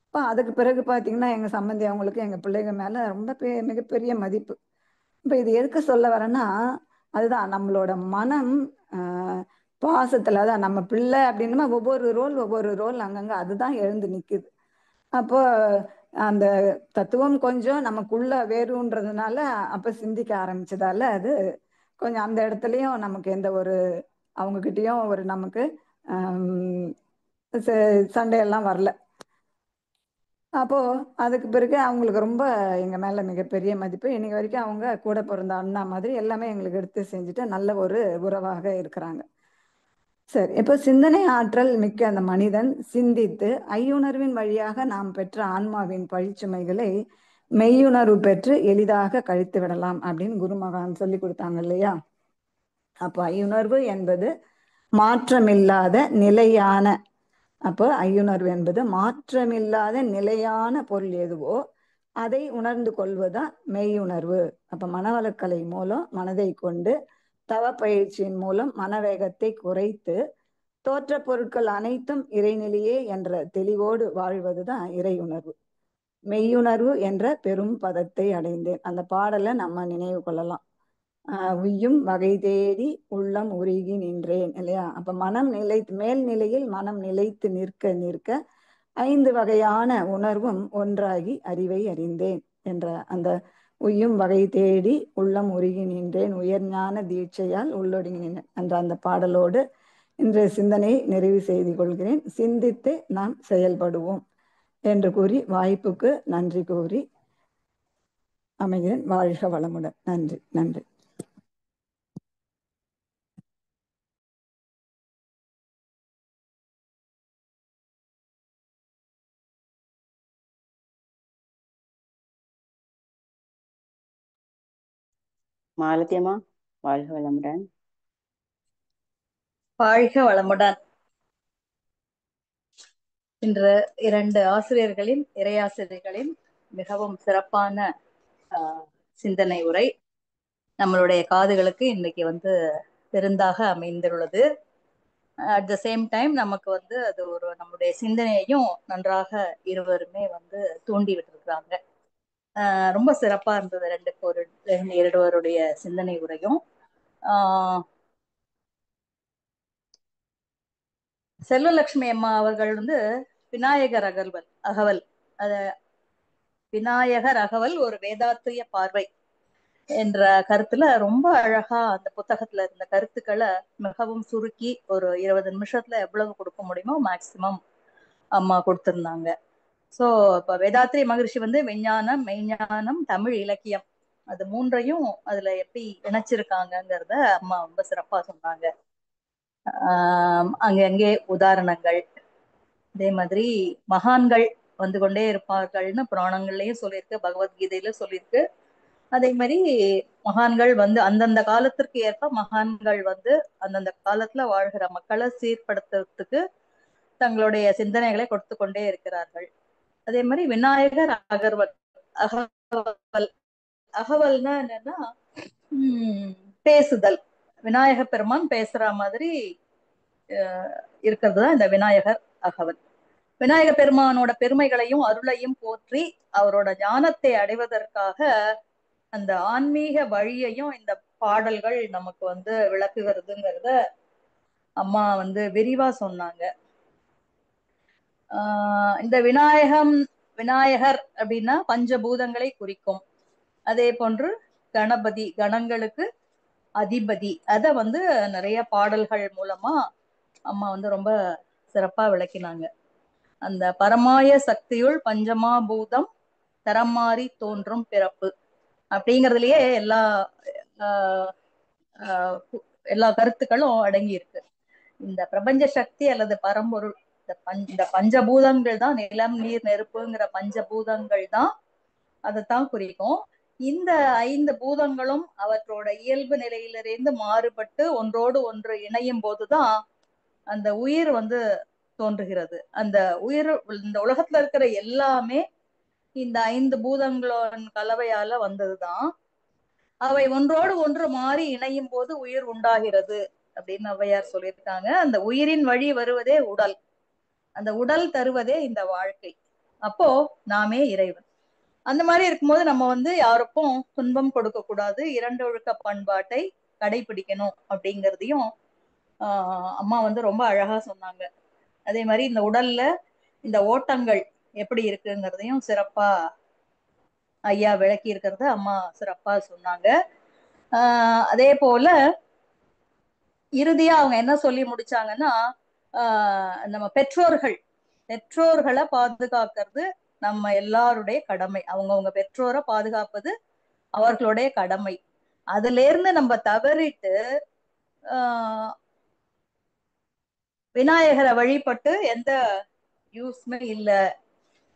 இப்போ அதுக்கு பிறகு பார்த்தீங்கன்னா எங்கள் சம்மந்தி அவங்களுக்கு எங்கள் பிள்ளைங்க மேலே ரொம்ப மிகப்பெரிய மதிப்பு. இப்போ இது எதுக்கு சொல்ல வரேன்னா, அதுதான் நம்மளோட மனம் பாசத்தில், அதான் நம்ம பிள்ளை அப்படின்னா ஒவ்வொரு ரோல் அங்கங்கே அதுதான் எழுந்து நிற்குது. அப்போ அந்த தத்துவம் கொஞ்சம் நமக்குள்ள வேறுன்றதுனால அப்போ சிந்திக்க ஆரம்பிச்சதால அது கொஞ்சம் அந்த இடத்துலையும் நமக்கு எந்த ஒரு அவங்கக்கிட்டேயும் ஒரு நமக்கு சண்டையெல்லாம் வரல. அப்போ அதுக்கு பிறகு அவங்களுக்கு ரொம்ப எங்க மேல மிகப்பெரிய மதிப்பு. இன்னைக்கு வரைக்கும் அவங்க கூட பிறந்த அண்ணா மாதிரி எல்லாமே எங்களுக்கு எடுத்து செஞ்சுட்டு நல்ல ஒரு உறவாக இருக்கிறாங்க. சரி, இப்போ சிந்தனை ஆற்றல் மிக்க அந்த மனிதன் சிந்தித்து ஐயுணர்வின் வழியாக நாம் பெற்ற ஆன்மாவின் பழிச்சுமைகளை மெய்யுணர்வு பெற்று எளிதாக கழித்து விடலாம் அப்படின்னு குருமகான் சொல்லி கொடுத்தாங்க இல்லையா? அப்போ ஐயுணர்வு என்பது மாற்றமில்லாத நிலையான, அப்போ ஐயுணர்வு என்பது மாற்றமில்லாத நிலையான பொருள் எதுவோ அதை உணர்ந்து கொள்வதுதான் மெய்யுணர்வு. அப்ப மனவளக்கலை மூலம் மனதை கொண்டு தவ பயிற்சியின் மூலம் மனவேகத்தை குறைத்து தோற்ற பொருட்கள் அனைத்தும் இறைநிலையே என்ற தெளிவோடு வாழ்வதுதான் இறையுணர்வு. மெய்யுணர்வு என்ற பெரும் பதத்தை அடைந்தேன். அந்த பாடலை நம்ம நினைவு கொள்ளலாம். உய்யும் வகை தேடி உள்ளம் உருகி நின்றேன் இல்லையா? அப்ப மனம் மேல்நிலையில் மனம் நிலைத்து நிற்க நிற்க 5 வகையான உணர்வும் ஒன்றாகி அறிவை அறிந்தேன் என்ற அந்த உய்யும் வகை தேடி உள்ளம் உருகி நின்றேன் உயர்ஞான தீட்சையால் உள்ளொடுங்கி என்ற அந்த பாடலோடு இன்றைய சிந்தனையை நிறைவு செய்து கொள்கிறேன். சிந்தித்து நாம் செயல்படுவோம் என்று கூறி வாய்ப்புக்கு நன்றி கூறி அமைகிறேன். வாழ்க வளமுடன். நன்றி நன்றி. மாலதி அம்மா, வாழ்க வளமுடன். வாழ்க வளமுடன். இன்று 2 ஆசிரியர்களின் இறையாசிரியர்களின் மிகவும் சிறப்பான சிந்தனை உரை நம்மளுடைய காதுகளுக்கு இன்னைக்கு விருந்தாக அமைந்துள்ளது. அட் த சேம் டைம் நமக்கு வந்து அது ஒரு நம்முடைய சிந்தனையையும் நன்றாக இருவருமே வந்து தூண்டி விட்டுருக்குறாங்க. ரொம்ப சிறப்பா இருந்தது இருவருடைய சிந்தனை உரையும். செல்வலட்சுமி அம்மா அவர்கள் வந்து விநாயகர் அகவல் அத விநாயகர் அகவல் ஒரு வேதாத்திரிய பார்வை என்ற கருத்துல ரொம்ப அழகா அந்த புத்தகத்துல இருந்த கருத்துக்களை மிகவும் சுருக்கி ஒரு 20 நிமிஷத்துல எவ்வளவு கொடுக்க முடியுமோ மேக்சிமம் அம்மா கொடுத்திருந்தாங்க. சோ இப்ப வேதாத்திரி மகரிஷி வந்து விஞ்ஞானம், மெய்ஞானம், தமிழ் இலக்கியம் அது மூன்றையும் அதுல எப்படி இணைச்சிருக்காங்கிறத அம்மா ரொம்ப சிறப்பா சொன்னாங்க. அங்கே உதாரணங்கள், அதே மாதிரி மகான்கள் வந்து கொண்டே இருப்பார்கள்னு புராணங்கள்லயும் சொல்லியிருக்கு, பகவத்கீதையில சொல்லியிருக்கு. அதே மாதிரி மகான்கள் வந்து அந்தந்த காலத்திற்கு ஏற்ப மகான்கள் வந்து அந்தந்த காலத்துல வாழ்கிற மக்களை சீர்படுத்துறதுக்கு தங்களுடைய சிந்தனைகளை கொடுத்து கொண்டே இருக்கிறார்கள். அதே மாதிரி விநாயகர் அகவல்னா என்னன்னா பேசுதல். விநாயக பெருமான் பேசுற மாதிரி இருக்கிறது தான் இந்த விநாயகர் அகவல். விநாயக பெருமானோட பெருமைகளையும் அருளையும் போற்றி அவரோட ஞானத்தை அடைவதற்காக அந்த ஆன்மீக வழியையும் இந்த பாடல்கள் நமக்கு வந்து விளக்குகிறதுங்கிறத அம்மா வந்து விரிவா சொன்னாங்க. இந்த விநாயகர் அப்படின்னா பஞ்சபூதங்களை குறிக்கும். அதே போன்று கணபதி, கணங்களுக்கு அதிபதி. அத வந்து நிறைய பாடல்கள் மூலமா அம்மா வந்து ரொம்ப சிறப்பா விளக்கினாங்க. அந்த பரமாய சக்தியுள் பஞ்சமாபூதம் தரம் மாறி தோன்றும் பிறப்பு அப்படிங்கிறதுலயே எல்லா கருத்துக்களும் அடங்கி இருக்கு. இந்த பிரபஞ்ச சக்தி அல்லது பரம்பொருள், இந்த பஞ்சபூதங்கள் தான், நிலம், நீர், நெருப்புங்கிற பஞ்சபூதங்கள் தான் அதைத்தான் குறிக்கும். இந்த 5 பூதங்களும் அவற்றோட இயல்பு நிலையிலிருந்து மாறுபட்டு ஒன்றோடு ஒன்று இணையும் போதுதான் அந்த உயிர் வந்து தோன்றுகிறது. அந்த உயிர், இந்த உலகத்துல இருக்கிற எல்லாமே இந்த 5 பூதங்களோட கலவையால வந்ததுதான். அவை ஒன்றோடு ஒன்று மாறி இணையும் போது உயிர் உண்டாகிறது அப்படின்னு ஔவையார் சொல்லியிருக்காங்க. அந்த உயிரின் வழி வருவதே உடல், அந்த உடல் தருவதே இந்த வாழ்க்கை. அப்போ நாமே இறைவன். அந்த மாதிரி இருக்கும்போது நம்ம வந்து யாருக்கும் துன்பம் கொடுக்க கூடாது, 2 ஒழுக்க பண்பாட்டை கடைபிடிக்கணும் அப்படிங்கிறதையும் அம்மா வந்து ரொம்ப அழகா சொன்னாங்க. அதே மாதிரி இந்த உடல்ல இந்த ஓட்டங்கள் எப்படி இருக்குங்கிறதையும் சிறப்பா ஐயா விளக்கி இருக்கிறத அம்மா சிறப்பா சொன்னாங்க. அதே போல இறுதியா அவங்க என்ன சொல்லி முடிச்சாங்கன்னா, நம்ம பெற்றோர்களை பாதுகாக்கிறது நம்ம எல்லாருடைய கடமை. அவங்கவுங்க பெற்றோரை பாதுகாப்பது அவர்களுடைய கடமை. அதுல இருந்து நம்ம தவறிட்டு விநாயகரை வழிபட்டு எந்த யூஸ்மே இல்லை,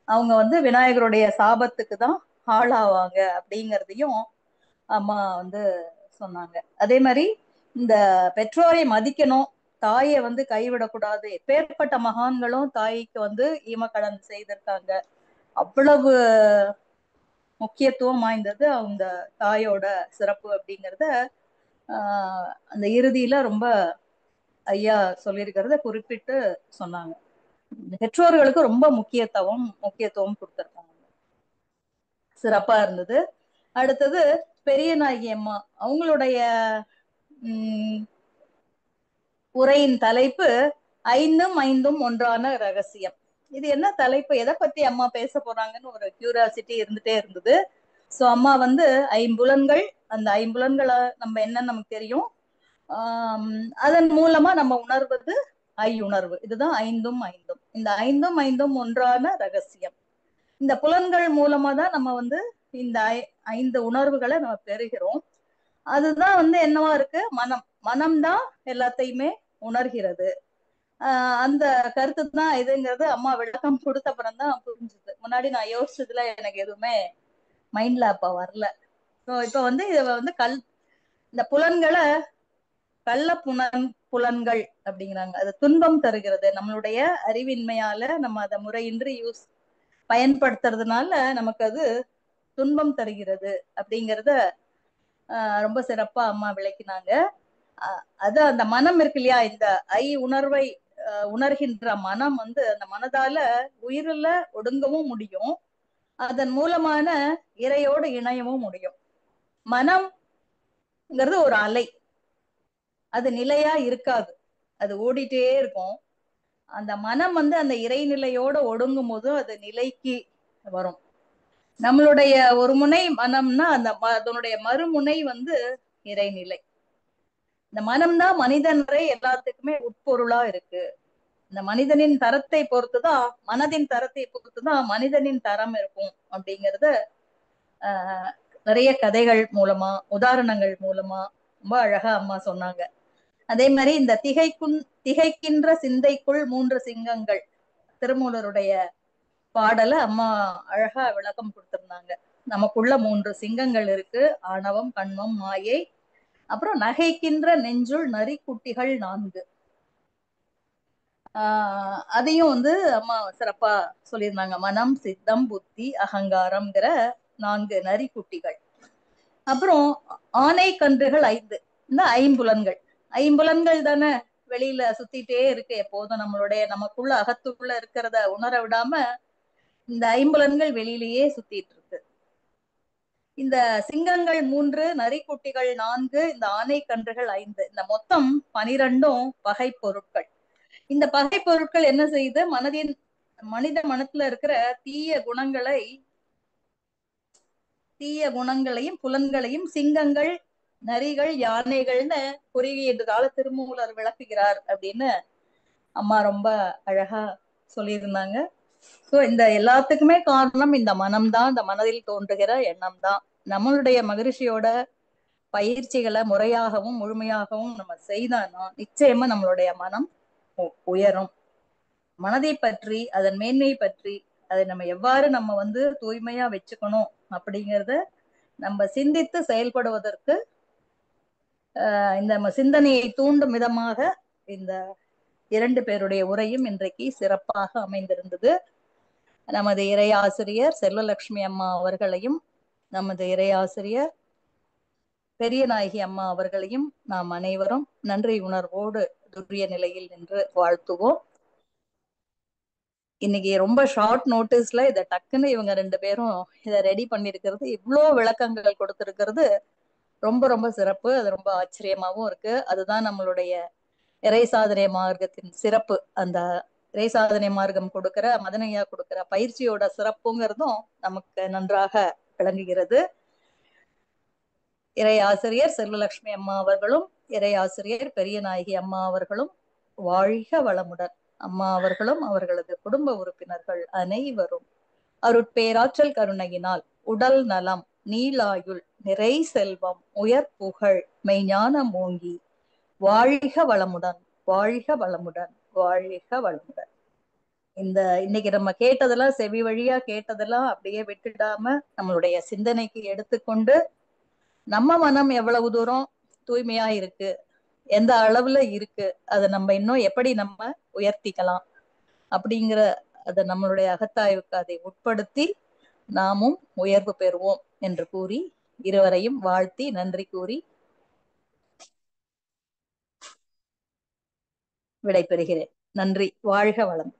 அவங்க வந்து விநாயகருடைய சாபத்துக்கு தான் ஆளாவாங்க அப்படிங்கிறதையும் அம்மா வந்து சொன்னாங்க. அதே மாதிரி இந்த பெற்றோரை மதிக்கணும், தாயை வந்து கைவிடக்கூடாது. எப்பேற்பட்ட மகான்களும் தாய்க்கு வந்து ஈமக்கடன் செய்திருக்காங்க. அவ்வளவு முக்கியத்துவம் வாய்ந்தது அந்த தாயோட சிறப்பு அப்படிங்கிறத அந்த இறுதியில ரொம்ப ஐயா சொல்லியிருக்கிறத குறிப்பிட்டு சொன்னாங்க. பெற்றோர்களுக்கு ரொம்ப முக்கியத்துவம் கொடுத்திருக்காங்க. சிறப்பா இருந்தது. அடுத்தது பெரியநாயகி அம்மா அவங்களுடைய உரையின் தலைப்பு 5ம் 5ம் ஒன்றான ரகசியம். இது என்ன தலைப்பு, எதை பத்தி அம்மா பேச போறாங்கன்னு ஒரு கியூரியாசிட்டி இருந்துட்டே இருந்தது. சோ அம்மா வந்து ஐம்புலன்கள், அந்த ஐம்புலன்களை நம்ம என்னன்னு நமக்கு தெரியும், அதன் மூலமா நம்ம உணர்வது ஐயுணர்வு. இதுதான் 5ம் 5ம். இந்த 5ம் 5ம் ஒன்றான ரகசியம். இந்த புலன்கள் மூலமா தான் நம்ம வந்து இந்த 5 உணர்வுகளை நம்ம பெறுகிறோம். அதுதான் வந்து என்னவா இருக்கு, மனம்தான் எல்லாத்தையுமே உணர்கிறது. அந்த கருத்து தான் இதுங்கிறது அம்மா விளக்கம் கொடுத்த அப்புறம் தான் புரிஞ்சுது. முன்னாடி நான் யோசிச்சதுல எனக்கு எதுவுமே மைண்ட்ல அப்ப வரல. ஸோ இப்ப வந்து இத வந்து இந்த புலன்களை கள்ள புலன்கள் அப்படிங்கிறாங்க. அது துன்பம் தருகிறது. நம்மளுடைய அறிவின்மையால நம்ம அதை முறையின்றி பயன்படுத்துறதுனால நமக்கு அது துன்பம் தருகிறது அப்படிங்கிறத ரொம்ப சிறப்பா அம்மா விளக்கினாங்க. அது அந்த மனம் இருக்கு இல்லையா, இந்த உணர்வை உணர்கின்ற மனம் வந்து அந்த மனதால உயிருல ஒடுங்கவும் முடியும், அதன் மூலமான இறையோடு இணையவும் முடியும். மனம்ங்கிறது ஒரு அலை, அது நிலையா இருக்காது, அது ஓடிட்டே இருக்கும். அந்த மனம் வந்து அந்த இறைநிலையோட ஒடுங்கும் போது அது நிலைக்கு வரும். நம்மளுடைய ஒரு முனை மனம்னா அதனுடைய மறுமுனை வந்து இறைநிலை. இந்த மனம்தான் மனிதன் வரை எல்லாத்துக்குமே உட்பொருளா இருக்கு. இந்த மனிதனின் தரத்தை பொறுத்துதான், மனதின் தரத்தை பொறுத்துதான் மனிதனின் தரம் இருக்கும் அப்படிங்கறத நிறைய கதைகள் மூலமா, உதாரணங்கள் மூலமா ரொம்ப அழகா அம்மா சொன்னாங்க. அதே மாதிரி இந்த திகைக்கின்ற சிந்தைக்குள் 3 சிங்கங்கள் திருமூலருடைய பாடல அம்மா அழகா விளக்கம் கொடுத்திருந்தாங்க. நமக்குள்ள 3 சிங்கங்கள் இருக்கு, ஆணவம், கண்மம், மாயை. அப்புறம் நகைக்கின்ற நெஞ்சுள் நரிக்குட்டிகள் 4. அதையும் வந்து அம்மா சிறப்பா சொல்லியிருந்தாங்க. மனம், சித்தம், புத்தி, அகங்காரம்ங்கிற 4 நரிக்குட்டிகள். அப்புறம் ஆனை கன்றுகள் 5. இந்த ஐம்புலன்கள் தானே வெளியில சுத்திட்டே இருக்கு எப்போதும். நமக்குள்ள அகத்துக்குள்ள இருக்கிறத உணர விடாம இந்த ஐம்புலன்கள் வெளியிலேயே சுத்திட்டு இருக்கு. இந்த சிங்கங்கள் 3, நரிக்குட்டிகள் 4, இந்த ஆனை கன்றுகள் 5, இந்த மொத்தம் 12ம் பகை பொருட்கள். இந்த பகை பொருட்கள் என்ன செய்யுது, மனித மனத்துல இருக்கிற தீய குணங்களையும் புலன்களையும் சிங்கங்கள், நரிகள், யானைகள்னு குறுகிய கால திருமூலர் விளக்குகிறார் அப்படின்னு அம்மா ரொம்ப அழகா சொல்லியிருந்தாங்க. சோ இந்த எல்லாத்துக்குமே காரணம் இந்த மனம்தான், இந்த மனதில் தோன்றுகிற எண்ணம் தான். நம்மளுடைய மகிழ்ச்சியோட பயிற்சிகளை முறையாகவும் முழுமையாகவும் நம்ம செய்தானா நிச்சயமா நம்மளுடைய மனம் உயரும். மனதை பற்றி, அதன் மேன்மை பற்றி, அதை நம்ம எவ்வாறு நம்ம வந்து தூய்மையா வச்சுக்கணும் அப்படிங்கிறத நம்ம சிந்தித்து செயல்படுவதற்கு இந்த சிந்தனையை தூண்டும் விதமாக இந்த 2 பேருடைய உரையும் இன்றைக்கு சிறப்பாக அமைந்திருந்தது. நமது இறையாசிரியர் செல்வலட்சுமி அம்மா அவர்களையும், நமது இறையாசிரியர் பெரியநாயகி அம்மா அவர்களையும் நாம் அனைவரும் நன்றி உணர்வோடு துரிய நிலையில் நின்று வாழ்த்துவோம். இன்னைக்கு ரொம்ப ஷார்ட் நோட்டீஸ்ல இதை டக்குன்னு இவங்க 2 பேரும் இதை ரெடி பண்ணிருக்கிறது, இவ்வளோ விளக்கங்கள் கொடுத்திருக்கிறது ரொம்ப ரொம்ப சிறப்பு. அது ரொம்ப ஆச்சரியமாவும் இருக்கு. அதுதான் நம்மளுடைய இறை சாதனை மார்க்கத்தின் சிறப்பு. அந்த இறை சாதனை மார்க்கம் கொடுக்கிற, மதனையா கொடுக்கிற பயிற்சியோட சிறப்புங்கிறதும் நமக்கு நன்றாக விளங்குகிறது. இறை ஆசிரியர் செல்வலட்சுமி அம்மா அவர்களும், இறை ஆசிரியர் பெரியநாயகி அம்மா அவர்களும் வாழ்க வளமுடன். அம்மா அவர்களும் அவர்களது குடும்ப உறுப்பினர்கள் அனைவரும் அருட்பேராற்றல் கருணையினால் உடல் நலம், நீளாயுள், நிறை செல்வம், உயர் புகழ், மெய்ஞானம் ஓங்கி வாழ்க வளமுடன், வாழ்க வளமுடன், வாழ்க வளமுடன். இன்னைக்கு நம்ம கேட்டதெல்லாம், செவி வழியா கேட்டதெல்லாம் அப்படியே விட்டுடாம நம்மளுடைய சிந்தனைக்கு எடுத்துக்கொண்டு நம்ம மனம் எவ்வளவு தூரம் தூய்மையா இருக்கு, எந்த அளவுல இருக்கு, அதை நம்ம இன்னும் எப்படி நம்ம உயர்த்திக்கலாம் அப்படிங்கிற அதை நம்மளுடைய அகத்தாய்வுக்கு அதை உட்படுத்தி நாமும் உயர்வு பெறுவோம் என்று கூறி இருவரையும் வாழ்த்தி நன்றி கூறி விடைபெறுகிறேன். நன்றி. வாழ்க வளம்.